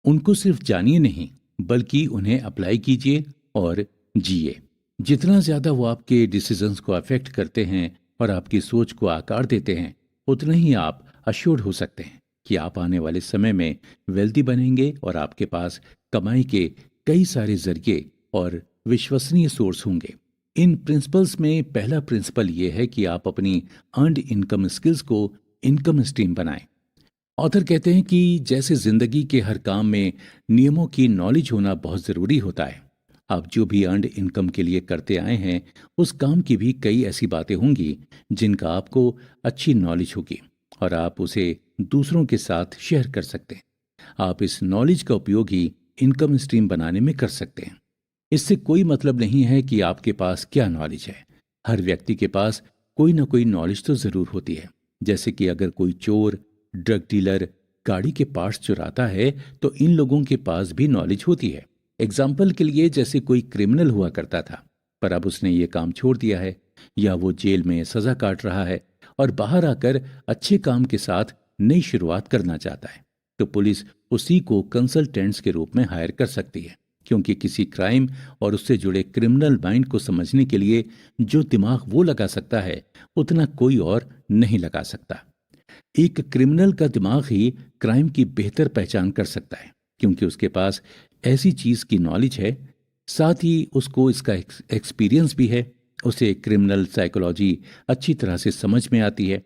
S1: उनको सिर्फ जानिए नहीं, बल्कि उन्हें अप्लाई कीजिए और जिए। जितना ज्यादा वो आपके डिसीजंस को अफेक्ट करते हैं और आपकी सोच को आकार देते हैं, उतना ही आप अश्योर्ड हो सकते हैं कि आप आने वाले समय में वेल्दी बनेंगे और आपके पास कमाई के कई सारे जरिए और विश्वसनीय सोर्स होंगे। इन प्रिंसिपल्स में पहला प्रिंसिपल ये है कि आप अपनी अर्नड इनकम स्किल्स को इनकम स्ट्रीम बनाएं। ऑथर कहते हैं कि जैसे जिंदगी के हर काम में नियमों की नॉलेज होना बहुत जरूरी होता है, आप जो भी अर्नड इनकम के लिए करते आए हैं उस काम की भी कई ऐसी बातें होंगी जिनका आपको अच्छी नॉलेज होगी और आप उसे दूसरों के साथ शेयर कर सकते हैं। आप इस नॉलेज का उपयोग ही इनकम स्ट्रीम बनाने में कर सकते हैं। इससे कोई मतलब नहीं है कि आपके पास क्या नॉलेज है। हर व्यक्ति के पास कोई ना कोई नॉलेज तो जरूर होती है। जैसे कि अगर कोई चोर, ड्रग डीलर गाड़ी के पार्ट्स चुराता है तो इन लोगों के पास भी नॉलेज होती है। एग्जाम्पल के लिए, जैसे कोई क्रिमिनल हुआ करता था पर अब उसने ये काम छोड़ दिया है, या वो जेल में सजा काट रहा है और बाहर आकर अच्छे काम के साथ नई शुरुआत करना चाहता है, तो पुलिस उसी को कंसल्टेंट्स के रूप में हायर कर सकती है, क्योंकि किसी क्राइम और उससे जुड़े क्रिमिनल माइंड को समझने के लिए जो दिमाग वो लगा सकता है उतना कोई और नहीं लगा सकता। एक क्रिमिनल का दिमाग ही क्राइम की बेहतर पहचान कर सकता है, क्योंकि उसके पास ऐसी चीज की नॉलेज है, साथ ही उसको इसका एक्सपीरियंस भी है। उसे क्रिमिनल साइकोलॉजी अच्छी तरह से समझ में आती है।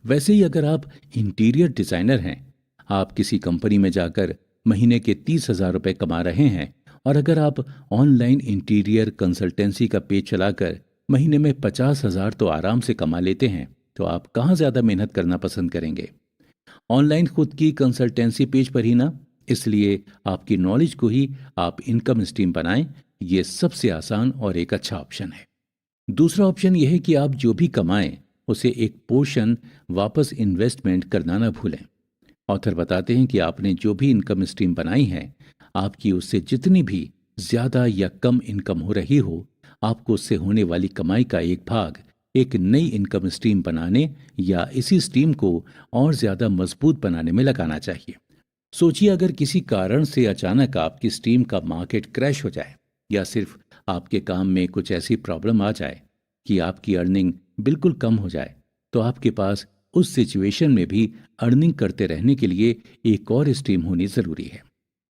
S1: वैसे ही अगर आप इंटीरियर डिजाइनर हैं, आप किसी कंपनी में जाकर महीने के 30,000 रुपए कमा रहे हैं और अगर आप ऑनलाइन इंटीरियर कंसल्टेंसी का पेज चलाकर महीने में 50,000 तो आराम से कमा लेते हैं, तो आप कहाँ ज्यादा मेहनत करना पसंद करेंगे? ऑनलाइन खुद की कंसल्टेंसी पेज पर ही ना। इसलिए आपकी नॉलेज को ही आप इनकम स्ट्रीम बनाएं। ये सबसे आसान और एक अच्छा ऑप्शन है। दूसरा ऑप्शन यह है कि आप जो भी कमाएं उसे एक पोर्शन वापस इन्वेस्टमेंट करना ना भूलें। ऑथर बताते हैं कि आपने जो भी इनकम स्ट्रीम बनाई है, आपकी उससे जितनी भी ज्यादा या कम इनकम हो रही हो, आपको उससे होने वाली कमाई का एक भाग एक नई इनकम स्ट्रीम बनाने या इसी स्ट्रीम को और ज्यादा मजबूत बनाने में लगाना चाहिए। सोचिए, अगर किसी कारण से अचानक आपकी स्ट्रीम का मार्केट क्रैश हो जाए या सिर्फ आपके काम में कुछ ऐसी प्रॉब्लम आ जाए कि आपकी अर्निंग बिल्कुल कम हो जाए, तो आपके पास उस सिचुएशन में भी अर्निंग करते रहने के लिए एक और स्ट्रीम होनी जरूरी है।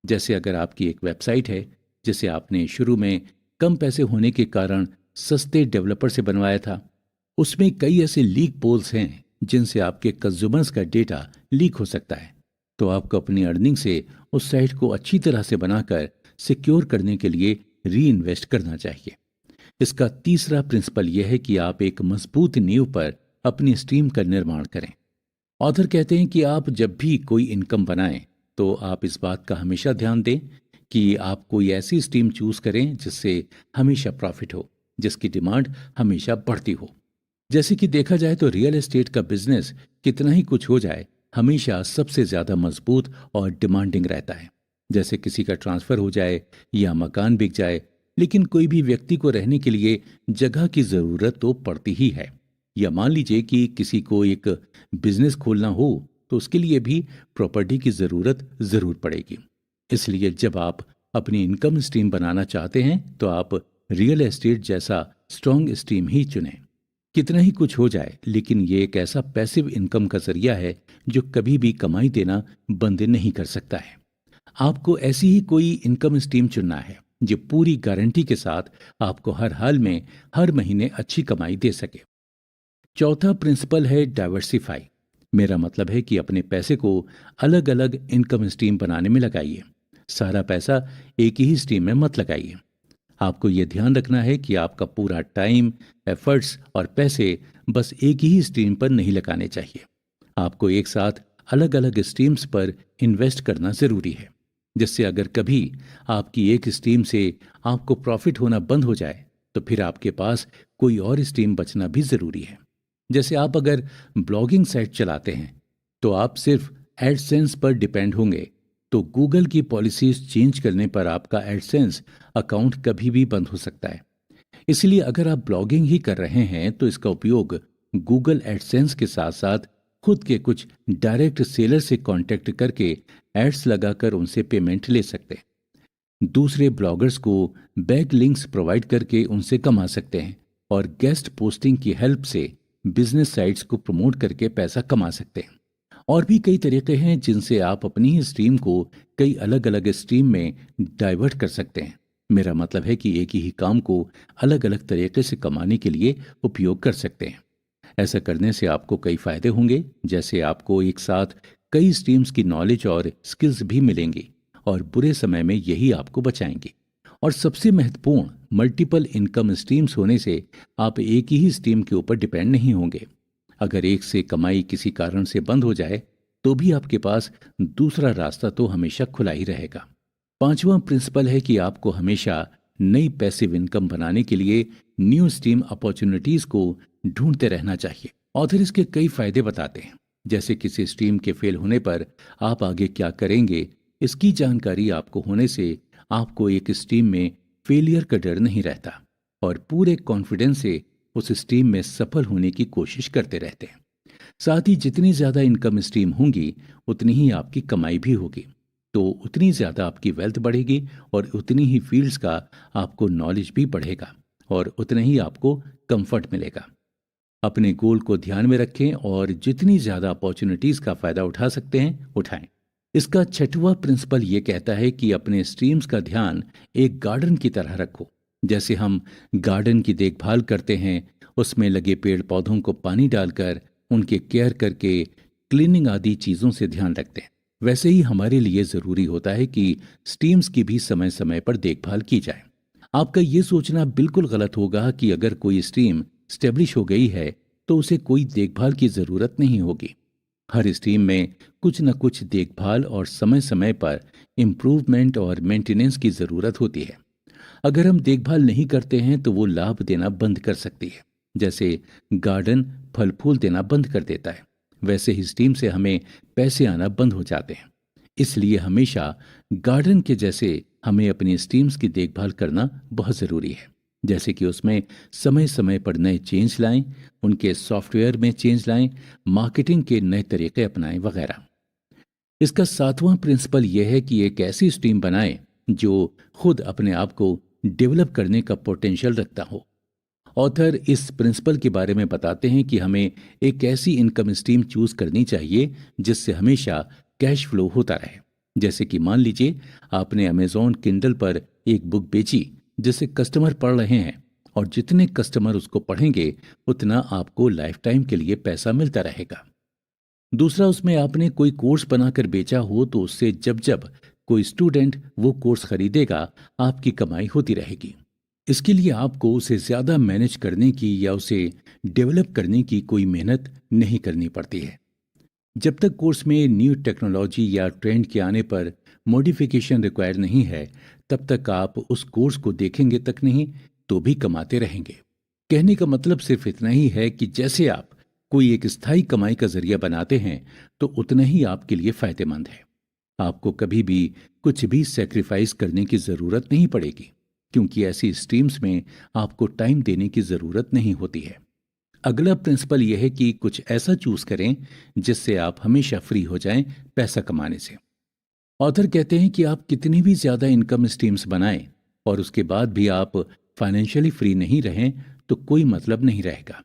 S1: जैसे अगर आपकी एक वेबसाइट है जिसे आपने शुरू में कम पैसे होने के कारण सस्ते डेवलपर से बनवाया था, उसमें कई ऐसे लीक पोल्स हैं जिनसे आपके कंज्यूमर्स का डेटा लीक हो सकता है। तो आपको अपनी अर्निंग से उस साइट को अच्छी तरह से बनाकर सिक्योर करने के लिए री इन्वेस्ट करना चाहिए। इसका तीसरा प्रिंसिपल यह है कि आप एक मजबूत नींव पर अपनी स्ट्रीम का निर्माण करें। ऑथर कहते हैं कि आप जब भी कोई इनकम बनाएं तो आप इस बात का हमेशा ध्यान दें कि आप कोई ऐसी स्ट्रीम चूज करें जिससे हमेशा प्रॉफिट हो, जिसकी डिमांड हमेशा बढ़ती हो। जैसे कि देखा जाए तो रियल एस्टेट का बिजनेस कितना ही कुछ हो जाए, हमेशा सबसे ज्यादा मजबूत और डिमांडिंग रहता है। जैसे किसी का ट्रांसफर हो जाए या मकान बिक जाए, लेकिन कोई भी व्यक्ति को रहने के लिए जगह की जरूरत तो पड़ती ही है। या मान लीजिए कि किसी को एक बिजनेस खोलना हो तो उसके लिए भी प्रॉपर्टी की जरूरत जरूर पड़ेगी। इसलिए जब आप अपनी इनकम स्ट्रीम बनाना चाहते हैं तो आप रियल एस्टेट जैसा स्ट्रॉन्ग स्ट्रीम ही चुनें। कितना ही कुछ हो जाए, लेकिन ये एक ऐसा पैसिव इनकम का जरिया है जो कभी भी कमाई देना बंद नहीं कर सकता है। आपको ऐसी ही कोई इनकम स्ट्रीम चुनना है जो पूरी गारंटी के साथ आपको हर हाल में हर महीने अच्छी कमाई दे सके। चौथा प्रिंसिपल है डाइवर्सिफाई। मेरा मतलब है कि अपने पैसे को अलग अलग इनकम स्ट्रीम बनाने में लगाइए। सारा पैसा एक ही स्ट्रीम में मत लगाइए। आपको यह ध्यान रखना है कि आपका पूरा टाइम, एफर्ट्स और पैसे बस एक ही स्ट्रीम पर नहीं लगाने चाहिए। आपको एक साथ अलग अलग स्ट्रीम्स पर इन्वेस्ट करना जरूरी है, जिससे अगर कभी आपकी एक स्ट्रीम से आपको प्रॉफिट होना बंद हो जाए तो फिर आपके पास कोई और स्ट्रीम बचना भी जरूरी है। जैसे आप अगर ब्लॉगिंग साइट चलाते हैं तो आप सिर्फ एडसेंस पर डिपेंड होंगे, तो गूगल की पॉलिसीज चेंज करने पर आपका एडसेंस अकाउंट कभी भी बंद हो सकता है। इसलिए अगर आप ब्लॉगिंग ही कर रहे हैं तो इसका उपयोग गूगल एडसेंस के साथ साथ खुद के कुछ डायरेक्ट सेलर से कांटेक्ट करके एड्स लगाकर उनसे पेमेंट ले सकते हैं। दूसरे ब्लॉगर्स को बैक लिंक्स प्रोवाइड करके उनसे कमा सकते हैं और गेस्ट पोस्टिंग की हेल्प से बिजनेस साइट्स को प्रमोट करके पैसा कमा सकते हैं। और भी कई तरीके हैं जिनसे आप अपनी ही स्ट्रीम को कई अलग अलग स्ट्रीम में डाइवर्ट कर सकते हैं। मेरा मतलब है कि एक ही काम को अलग अलग तरीके से कमाने के लिए उपयोग कर सकते हैं। ऐसा करने से आपको कई फायदे होंगे, जैसे आपको एक साथ कई स्ट्रीम्स की नॉलेज और स्किल्स भी मिलेंगी और बुरे समय में यही आपको बचाएंगे। और सबसे महत्वपूर्ण, मल्टीपल इनकम स्ट्रीम्स होने से आप एक ही स्ट्रीम के ऊपर डिपेंड नहीं होंगे। अगर एक से कमाई किसी कारण से बंद हो जाए तो भी आपके पास दूसरा रास्ता तो हमेशा खुला ही रहेगा। पांचवा प्रिंसिपल है कि आपको हमेशा नई पैसिव इनकम बनाने के लिए न्यू स्ट्रीम अपॉर्चुनिटीज को ढूंढते रहना चाहिए। ऑथर इसके कई फायदे बताते हैं, जैसे किसी स्ट्रीम के फेल होने पर आप आगे क्या करेंगे, इसकी जानकारी आपको होने से आपको एक स्ट्रीम में फेलियर का डर नहीं रहता और पूरे कॉन्फिडेंस से उस स्ट्रीम में सफल होने की कोशिश करते रहते हैं। साथ ही जितनी ज्यादा इनकम स्ट्रीम होंगी उतनी ही आपकी कमाई भी होगी, तो उतनी ज्यादा आपकी वेल्थ बढ़ेगी और उतनी ही फील्ड्स का आपको नॉलेज भी बढ़ेगा और उतना ही आपको कंफर्ट मिलेगा। अपने गोल को ध्यान में रखें और जितनी ज्यादा अपॉर्चुनिटीज का फायदा उठा सकते हैं उठाएं। इसका छठवां प्रिंसिपल ये कहता है कि अपने स्ट्रीम्स का ध्यान एक गार्डन की तरह रखो। जैसे हम गार्डन की देखभाल करते हैं, उसमें लगे पेड़ पौधों को पानी डालकर उनके केयर करके क्लीनिंग आदि चीजों से ध्यान रखते हैं, वैसे ही हमारे लिए जरूरी होता है कि स्ट्रीम्स की भी समय समय पर देखभाल की जाए। आपका ये सोचना बिल्कुल गलत होगा कि अगर कोई स्ट्रीम स्टेब्लिश हो गई है तो उसे कोई देखभाल की जरूरत नहीं होगी। हर स्ट्रीम में कुछ न कुछ देखभाल और समय समय पर इम्प्रूवमेंट और मेंटेनेंस की जरूरत होती है। अगर हम देखभाल नहीं करते हैं तो वो लाभ देना बंद कर सकती है। जैसे गार्डन फल फूल देना बंद कर देता है, वैसे ही स्ट्रीम से हमें पैसे आना बंद हो जाते हैं। इसलिए हमेशा गार्डन के जैसे हमें अपनी स्ट्रीम्स की देखभाल करना बहुत ज़रूरी है। जैसे कि उसमें समय समय पर नए चेंज लाएं, उनके सॉफ्टवेयर में चेंज लाएं, मार्केटिंग के नए तरीके अपनाएं वगैरह। इसका सातवां प्रिंसिपल यह है कि एक ऐसी स्ट्रीम बनाएं जो खुद अपने आप को डेवलप करने का पोटेंशियल रखता हो। ऑथर इस प्रिंसिपल के बारे में बताते हैं कि हमें एक ऐसी इनकम स्ट्रीम चूज करनी चाहिए जिससे हमेशा कैश फ्लो होता रहे। जैसे कि मान लीजिए आपने अमेजॉन किंडल पर एक बुक बेची जिसे कस्टमर पढ़ रहे हैं, और जितने कस्टमर उसको पढ़ेंगे उतना आपको लाइफ टाइम के लिए पैसा मिलता रहेगा। दूसरा, उसमें आपने कोई कोर्स बनाकर बेचा हो तो उससे जब जब कोई स्टूडेंट वो कोर्स खरीदेगा, आपकी कमाई होती रहेगी। इसके लिए आपको उसे ज़्यादा मैनेज करने की या उसे डेवलप करने की कोई मेहनत नहीं करनी पड़ती है। जब तक कोर्स में न्यू टेक्नोलॉजी या ट्रेंड के आने पर मॉडिफिकेशन रिक्वायर नहीं है, तब तक आप उस कोर्स को देखेंगे तक नहीं तो भी कमाते रहेंगे। कहने का मतलब सिर्फ इतना ही है कि जैसे आप कोई एक स्थायी कमाई का जरिया बनाते हैं, तो उतना ही आपके लिए फायदेमंद है। आपको कभी भी कुछ भी सेक्रीफाइस करने की ज़रूरत नहीं पड़ेगी, क्योंकि ऐसी स्ट्रीम्स में आपको टाइम देने की ज़रूरत नहीं होती है। अगला प्रिंसिपल यह है कि कुछ ऐसा चूज करें जिससे आप हमेशा फ्री हो जाएं पैसा कमाने से। ऑथर कहते हैं कि आप कितनी भी ज्यादा इनकम स्ट्रीम्स बनाएं और उसके बाद भी आप फाइनेंशियली फ्री नहीं रहें, तो कोई मतलब नहीं रहेगा।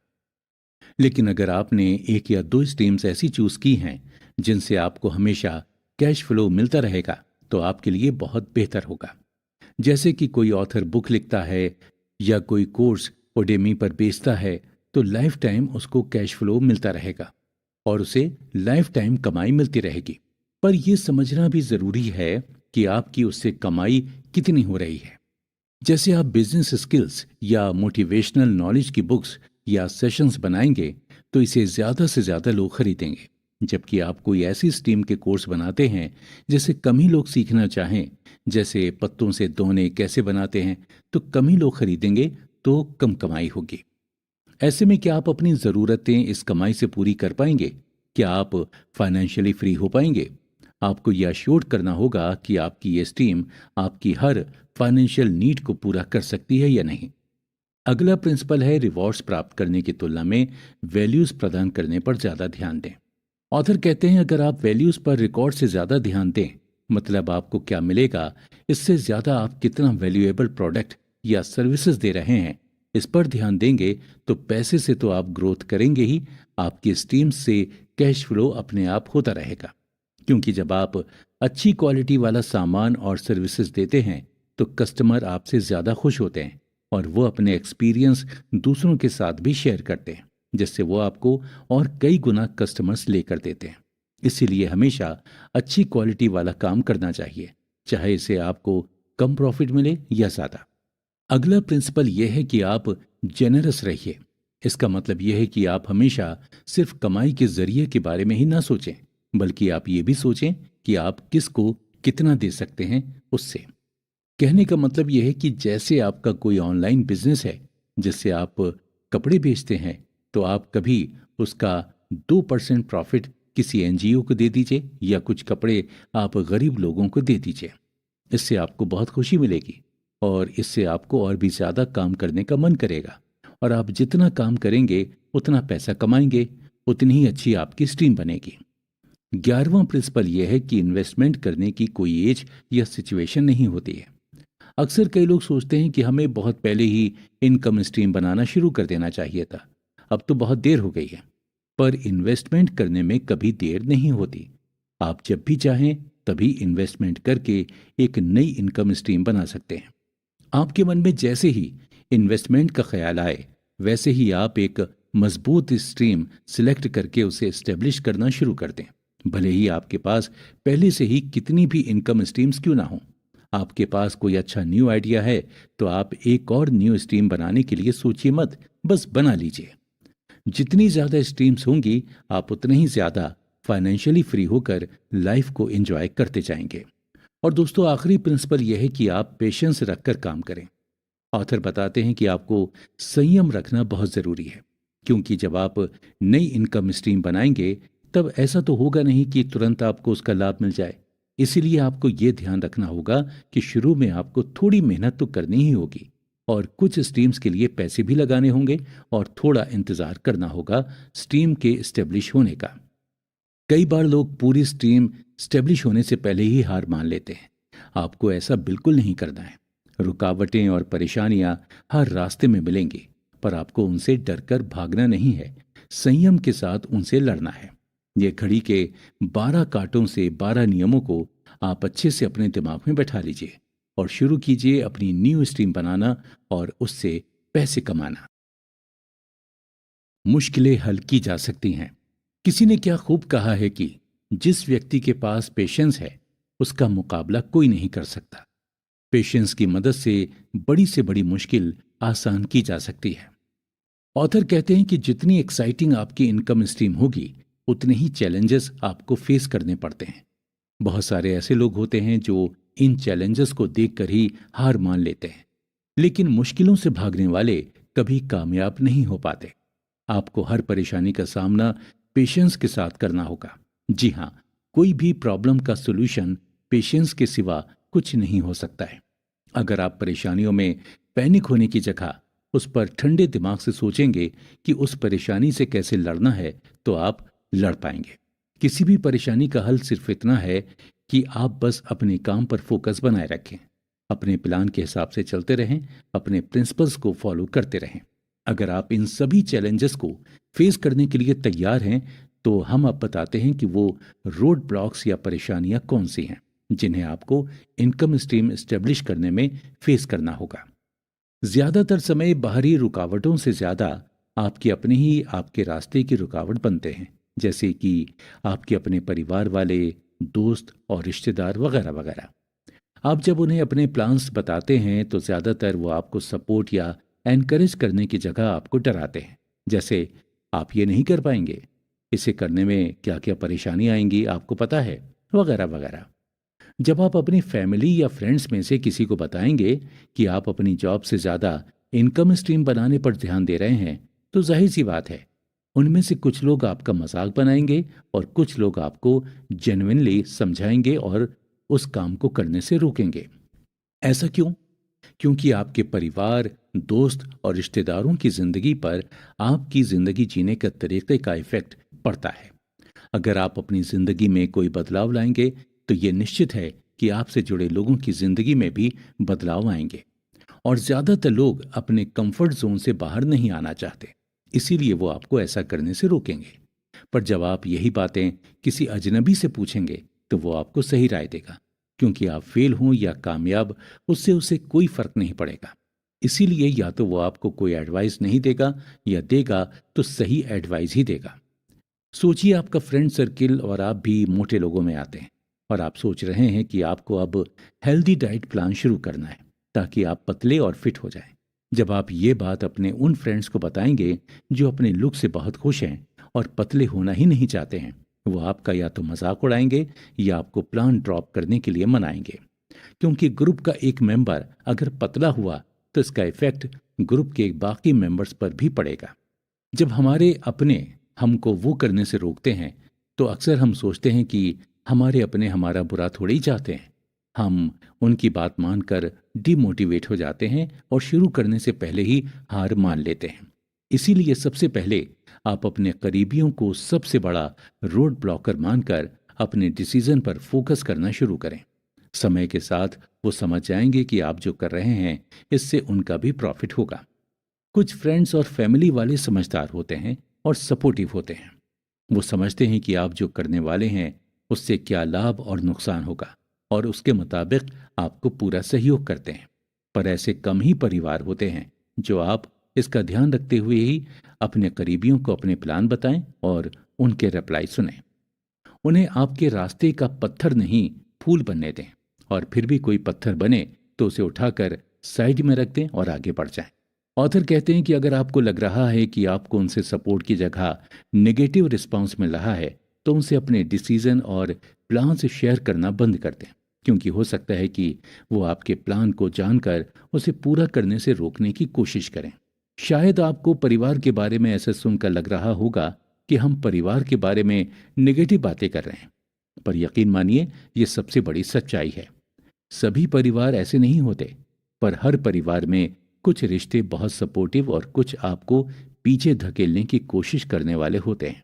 S1: लेकिन अगर आपने एक या दो स्ट्रीम्स ऐसी चूज की हैं जिनसे आपको हमेशा कैश फ्लो मिलता रहेगा, तो आपके लिए बहुत बेहतर होगा। जैसे कि कोई ऑथर बुक लिखता है या कोई कोर्स ओडेमी पर बेचता है, तो लाइफ टाइम उसको कैश फ्लो मिलता रहेगा और उसे लाइफ टाइम कमाई मिलती रहेगी। पर यह समझना भी जरूरी है कि आपकी उससे कमाई कितनी हो रही है। जैसे आप बिजनेस स्किल्स या मोटिवेशनल नॉलेज की बुक्स या सेशंस बनाएंगे, तो इसे ज़्यादा से ज़्यादा लोग खरीदेंगे। जबकि आप कोई ऐसी स्ट्रीम के कोर्स बनाते हैं जिसे कम ही लोग सीखना चाहें, जैसे पत्तों से दोने कैसे बनाते हैं, तो कम ही लोग खरीदेंगे, तो कम कमाई होगी। ऐसे में क्या आप अपनी ज़रूरतें इस कमाई से पूरी कर पाएंगे? क्या आप फाइनेंशियली फ्री हो पाएंगे? आपको यह अश्योर करना होगा कि आपकी ये स्ट्रीम आपकी हर फाइनेंशियल नीड को पूरा कर सकती है या नहीं। अगला प्रिंसिपल है रिवॉर्ड्स प्राप्त करने की तुलना में वैल्यूज प्रदान करने पर ज्यादा ध्यान दें। ऑथर कहते हैं अगर आप वैल्यूज पर रिकॉर्ड से ज्यादा ध्यान दें, मतलब आपको क्या मिलेगा, इससे ज्यादा आप कितना वैल्यूएबल प्रोडक्ट या सर्विसेज दे रहे हैं, इस पर ध्यान देंगे, तो पैसे से तो आप ग्रोथ करेंगे ही, आपकी स्ट्रीम से कैश फ्लो अपने आप होता रहेगा। क्योंकि जब आप अच्छी क्वालिटी वाला सामान और सर्विसेज देते हैं, तो कस्टमर आपसे ज़्यादा खुश होते हैं और वो अपने एक्सपीरियंस दूसरों के साथ भी शेयर करते हैं, जिससे वो आपको और कई गुना कस्टमर्स लेकर देते हैं। इसीलिए हमेशा अच्छी क्वालिटी वाला काम करना चाहिए, चाहे इसे आपको कम प्रॉफिट मिले या ज़्यादा। अगला प्रिंसिपल यह है कि आप जेनरस रहिए। इसका मतलब यह है कि आप हमेशा सिर्फ कमाई के जरिए के बारे में ही ना सोचें, बल्कि आप ये भी सोचें कि आप किसको कितना दे सकते हैं उससे। कहने का मतलब यह है कि जैसे आपका कोई ऑनलाइन बिजनेस है जिससे आप कपड़े बेचते हैं, तो आप कभी उसका 2% प्रॉफिट किसी एनजीओ को दे दीजिए या कुछ कपड़े आप गरीब लोगों को दे दीजिए। इससे आपको बहुत खुशी मिलेगी और इससे आपको और भी ज़्यादा काम करने का मन करेगा, और आप जितना काम करेंगे उतना पैसा कमाएंगे, उतनी ही अच्छी आपकी स्ट्रीम बनेगी। 11वां प्रिंसिपल यह है कि इन्वेस्टमेंट करने की कोई एज या सिचुएशन नहीं होती है। अक्सर कई लोग सोचते हैं कि हमें बहुत पहले ही इनकम स्ट्रीम बनाना शुरू कर देना चाहिए था, अब तो बहुत देर हो गई है। पर इन्वेस्टमेंट करने में कभी देर नहीं होती। आप जब भी चाहें तभी इन्वेस्टमेंट करके एक नई इनकम स्ट्रीम बना सकते हैं। आपके मन में जैसे ही इन्वेस्टमेंट का ख्याल आए, वैसे ही आप एक मजबूत स्ट्रीम सिलेक्ट करके उसे एस्टेब्लिश करना शुरू कर दें। भले ही आपके पास पहले से ही कितनी भी इनकम स्ट्रीम्स क्यों ना हो। आपके पास कोई अच्छा न्यू आइडिया है तो आप एक और न्यू स्ट्रीम बनाने के लिए सोचिए मत, बस बना लीजिए। जितनी ज़्यादा स्ट्रीम्स होंगी, आप उतने ही ज़्यादा फाइनेंशियली फ्री होकर लाइफ को एंजॉय करते जाएंगे। और दोस्तों, आखिरी प्रिंसिपल यह है कि आप पेशेंस रखकर काम करें। ऑथर बताते हैं कि आपको संयम रखना बहुत ज़रूरी है, क्योंकि जब आप नई इनकम स्ट्रीम बनाएंगे, तब ऐसा तो होगा नहीं कि तुरंत आपको उसका लाभ मिल जाए। इसीलिए आपको ये ध्यान रखना होगा कि शुरू में आपको थोड़ी मेहनत तो करनी ही होगी और कुछ स्ट्रीम्स के लिए पैसे भी लगाने होंगे और थोड़ा इंतज़ार करना होगा स्ट्रीम के स्टेब्लिश होने का। कई बार लोग पूरी स्ट्रीम स्टेब्लिश होने से पहले ही हार मान लेते हैं। आपको ऐसा बिल्कुल नहीं करना है। रुकावटें और परेशानियां हर रास्ते में मिलेंगी, पर आपको उनसे डरकर भागना नहीं है, संयम के साथ उनसे लड़ना है। ये घड़ी के 12 कांटों से 12 नियमों को आप अच्छे से अपने दिमाग में बैठा लीजिए और शुरू कीजिए अपनी न्यू स्ट्रीम बनाना और उससे पैसे कमाना। मुश्किलें हल की जा सकती हैं, किसी ने क्या खूब कहा है कि जिस व्यक्ति के पास पेशेंस है उसका मुकाबला कोई नहीं कर सकता। पेशेंस की मदद से बड़ी मुश्किल आसान की जा सकती है। ऑथर कहते हैं कि जितनी एक्साइटिंग आपकी इनकम स्ट्रीम होगी उतने ही चैलेंजेस आपको फेस करने पड़ते हैं। बहुत सारे ऐसे लोग होते हैं जो इन चैलेंजेस को देखकर ही हार मान लेते हैं, लेकिन मुश्किलों से भागने वाले कभी कामयाब नहीं हो पाते। आपको हर परेशानी का सामना पेशेंस के साथ करना होगा। जी हाँ, कोई भी प्रॉब्लम का सॉल्यूशन पेशेंस के सिवा कुछ नहीं हो सकता है। अगर आप परेशानियों में पैनिक होने की जगह उस पर ठंडे दिमाग से सोचेंगे कि उस परेशानी से कैसे लड़ना है, तो आप लड़ पाएंगे। किसी भी परेशानी का हल सिर्फ इतना है कि आप बस अपने काम पर फोकस बनाए रखें, अपने प्लान के हिसाब से चलते रहें, अपने प्रिंसिपल्स को फॉलो करते रहें। अगर आप इन सभी चैलेंजेस को फेस करने के लिए तैयार हैं, तो हम अब बताते हैं कि वो रोड ब्लॉक्स या परेशानियां कौन सी हैं जिन्हें आपको इनकम स्ट्रीम एस्टेब्लिश करने में फेस करना होगा। ज्यादातर समय बाहरी रुकावटों से ज्यादा आपके अपने ही आपके रास्ते की रुकावट बनते हैं, जैसे कि आपके अपने परिवार वाले, दोस्त और रिश्तेदार वगैरह वगैरह। आप जब उन्हें अपने प्लान्स बताते हैं तो ज्यादातर वो आपको सपोर्ट या एनकरेज करने की जगह आपको डराते हैं, जैसे आप ये नहीं कर पाएंगे, इसे करने में क्या क्या परेशानी आएंगी आपको पता है, वगैरह वगैरह। जब आप अपनी फैमिली या फ्रेंड्स में से किसी को बताएंगे कि आप अपनी जॉब से ज़्यादा इनकम स्ट्रीम बनाने पर ध्यान दे रहे हैं, तो जाहिर सी बात है उनमें से कुछ लोग आपका मजाक बनाएंगे और कुछ लोग आपको जेन्युइनली समझाएंगे और उस काम को करने से रोकेंगे। ऐसा क्यों? क्योंकि आपके परिवार, दोस्त और रिश्तेदारों की जिंदगी पर आपकी जिंदगी जीने का तरीके का इफेक्ट पड़ता है। अगर आप अपनी जिंदगी में कोई बदलाव लाएंगे तो ये निश्चित है कि आपसे जुड़े लोगों की जिंदगी में भी बदलाव आएंगे। और ज्यादातर लोग अपने कंफर्ट जोन से बाहर नहीं आना चाहते, इसीलिए वो आपको ऐसा करने से रोकेंगे। पर जब आप यही बातें किसी अजनबी से पूछेंगे तो वो आपको सही राय देगा, क्योंकि आप फेल हों या कामयाब, उससे उसे कोई फर्क नहीं पड़ेगा। इसीलिए या तो वो आपको कोई एडवाइस नहीं देगा, या देगा तो सही एडवाइस ही देगा। सोचिए आपका फ्रेंड सर्किल और आप भी मोटे लोगों में आते हैं और आप सोच रहे हैं कि आपको अब हेल्दी डाइट प्लान शुरू करना है ताकि आप पतले और फिट हो जाएं। जब आप ये बात अपने उन फ्रेंड्स को बताएंगे जो अपने लुक से बहुत खुश हैं और पतले होना ही नहीं चाहते हैं, वो आपका या तो मजाक उड़ाएंगे या आपको प्लान ड्रॉप करने के लिए मनाएंगे। क्योंकि ग्रुप का एक मेंबर अगर पतला हुआ तो इसका इफेक्ट ग्रुप के बाकी मेंबर्स पर भी पड़ेगा। जब हमारे अपने हमको वो करने से रोकते हैं तो अक्सर हम सोचते हैं कि हमारे अपने हमारा बुरा थोड़ी ही चाहते हैं। हम उनकी बात मानकर डिमोटिवेट हो जाते हैं और शुरू करने से पहले ही हार मान लेते हैं। इसीलिए सबसे पहले आप अपने करीबियों को सबसे बड़ा रोड ब्लॉकर मानकर अपने डिसीजन पर फोकस करना शुरू करें। समय के साथ वो समझ जाएंगे कि आप जो कर रहे हैं इससे उनका भी प्रॉफिट होगा। कुछ फ्रेंड्स और फैमिली वाले समझदार होते हैं और सपोर्टिव होते हैं। वो समझते हैं कि आप जो करने वाले हैं उससे क्या लाभ और नुकसान होगा और उसके मुताबिक आपको पूरा सहयोग करते हैं। पर ऐसे कम ही परिवार होते हैं जो आप इसका ध्यान रखते हुए ही अपने करीबियों को अपने प्लान बताएं और उनके रिप्लाई सुने। उन्हें आपके रास्ते का पत्थर नहीं, फूल बनने दें, और फिर भी कोई पत्थर बने तो उसे उठाकर साइड में रख दें और आगे बढ़ जाएं। ऑथर कहते हैं कि अगर आपको लग रहा है कि आपको उनसे सपोर्ट की जगह नेगेटिव रिस्पांस मिल रहा है, तो उनसे अपने डिसीजन और प्लान से शेयर करना बंद कर दें, क्योंकि हो सकता है कि वो आपके प्लान को जानकर उसे पूरा करने से रोकने की कोशिश करें। शायद आपको परिवार के बारे में ऐसा सुनकर लग रहा होगा कि हम परिवार के बारे में नेगेटिव बातें कर रहे हैं, पर यकीन मानिए ये सबसे बड़ी सच्चाई है। सभी परिवार ऐसे नहीं होते, पर हर परिवार में कुछ रिश्ते बहुत सपोर्टिव और कुछ आपको पीछे धकेलने की कोशिश करने वाले होते हैं।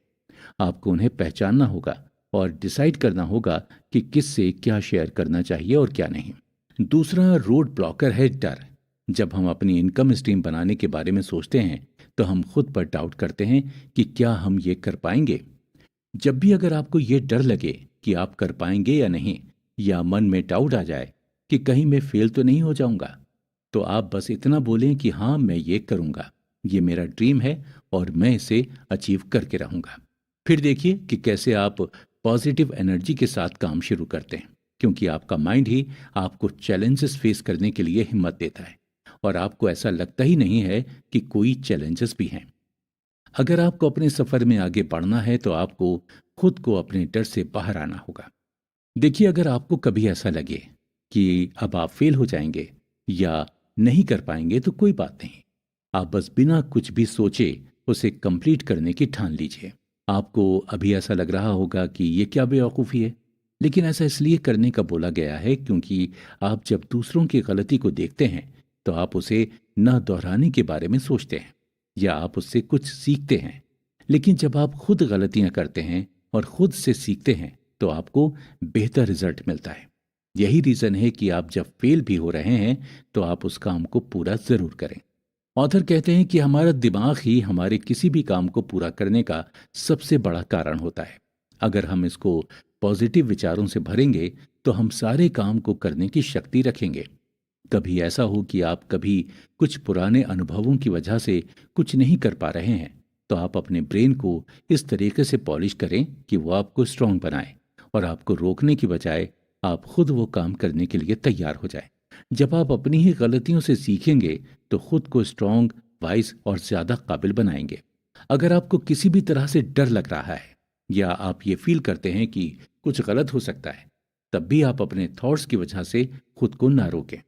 S1: आपको उन्हें पहचानना होगा और डिसाइड करना होगा कि किससे क्या शेयर करना चाहिए और क्या नहीं। दूसरा रोड ब्लॉकर है डर। जब हम अपनी इनकम स्ट्रीम बनाने के बारे में सोचते हैं तो हम खुद पर डाउट करते हैं कि क्या हम ये कर पाएंगे। जब भी अगर आपको ये डर लगे कि आप कर पाएंगे या नहीं, या मन में डाउट आ जाए कि कहीं मैं फेल तो नहीं हो जाऊंगा, तो आप बस इतना बोलें कि हाँ, मैं ये करूंगा, ये मेरा ड्रीम है और मैं इसे अचीव करके रहूंगा। फिर देखिए कि कैसे आप पॉजिटिव एनर्जी के साथ काम शुरू करते हैं, क्योंकि आपका माइंड ही आपको चैलेंजेस फेस करने के लिए हिम्मत देता है और आपको ऐसा लगता ही नहीं है कि कोई चैलेंजेस भी हैं। अगर आपको अपने सफर में आगे बढ़ना है तो आपको खुद को अपने डर से बाहर आना होगा। देखिए, अगर आपको कभी ऐसा लगे कि अब आप फेल हो जाएंगे या नहीं कर पाएंगे तो कोई बात नहीं। आप बस बिना कुछ भी सोचे उसे कंप्लीट करने की ठान लीजिए। आपको अभी ऐसा लग रहा होगा कि ये क्या बेवकूफ़ी है, लेकिन ऐसा इसलिए करने का बोला गया है क्योंकि आप जब दूसरों की गलती को देखते हैं तो आप उसे न दोहराने के बारे में सोचते हैं या आप उससे कुछ सीखते हैं। लेकिन जब आप खुद गलतियां करते हैं और खुद से सीखते हैं तो आपको बेहतर रिजल्ट मिलता है। यही रीज़न है कि आप जब फेल भी हो रहे हैं तो आप उस काम को पूरा ज़रूर करें। ऑथर कहते हैं कि हमारा दिमाग ही हमारे किसी भी काम को पूरा करने का सबसे बड़ा कारण होता है। अगर हम इसको पॉजिटिव विचारों से भरेंगे तो हम सारे काम को करने की शक्ति रखेंगे। कभी ऐसा हो कि आप कभी कुछ पुराने अनुभवों की वजह से कुछ नहीं कर पा रहे हैं, तो आप अपने ब्रेन को इस तरीके से पॉलिश करें कि वो आपको स्ट्रांग बनाए और आपको रोकने की बजाय आप खुद वो काम करने के लिए तैयार हो जाए। जब आप अपनी ही गलतियों से सीखेंगे तो खुद को स्ट्रांग, वाइज और ज्यादा काबिल बनाएंगे। अगर आपको किसी भी तरह से डर लग रहा है या आप ये फील करते हैं कि कुछ गलत हो सकता है, तब भी आप अपने थॉट्स की वजह से खुद को ना रोकें।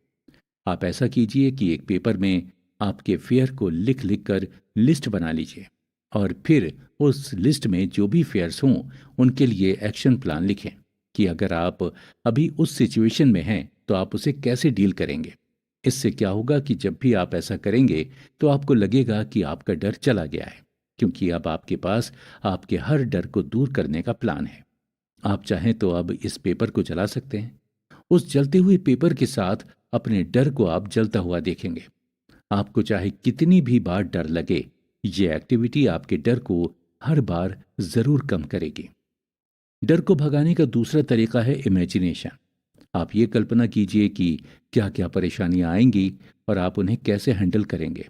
S1: आप ऐसा कीजिए कि एक पेपर में आपके फेयर को लिख लिख कर लिस्ट बना लीजिए और फिर उस लिस्ट में जो भी फेयर्स हों उनके लिए एक्शन प्लान लिखें कि अगर आप अभी उस सिचुएशन में हैं तो आप उसे कैसे डील करेंगे। इससे क्या होगा कि जब भी आप ऐसा करेंगे तो आपको लगेगा कि आपका डर चला गया है, क्योंकि अब आपके पास आपके हर डर को दूर करने का प्लान है। आप चाहें तो अब इस पेपर को जला सकते हैं। उस जलते हुए पेपर के साथ अपने डर को आप जलता हुआ देखेंगे। आपको चाहे कितनी भी बार डर लगे, ये एक्टिविटी आपके डर को हर बार जरूर कम करेगी। डर को भगाने का दूसरा तरीका है इमेजिनेशन। आप ये कल्पना कीजिए कि क्या क्या परेशानियां आएंगी और आप उन्हें कैसे हैंडल करेंगे।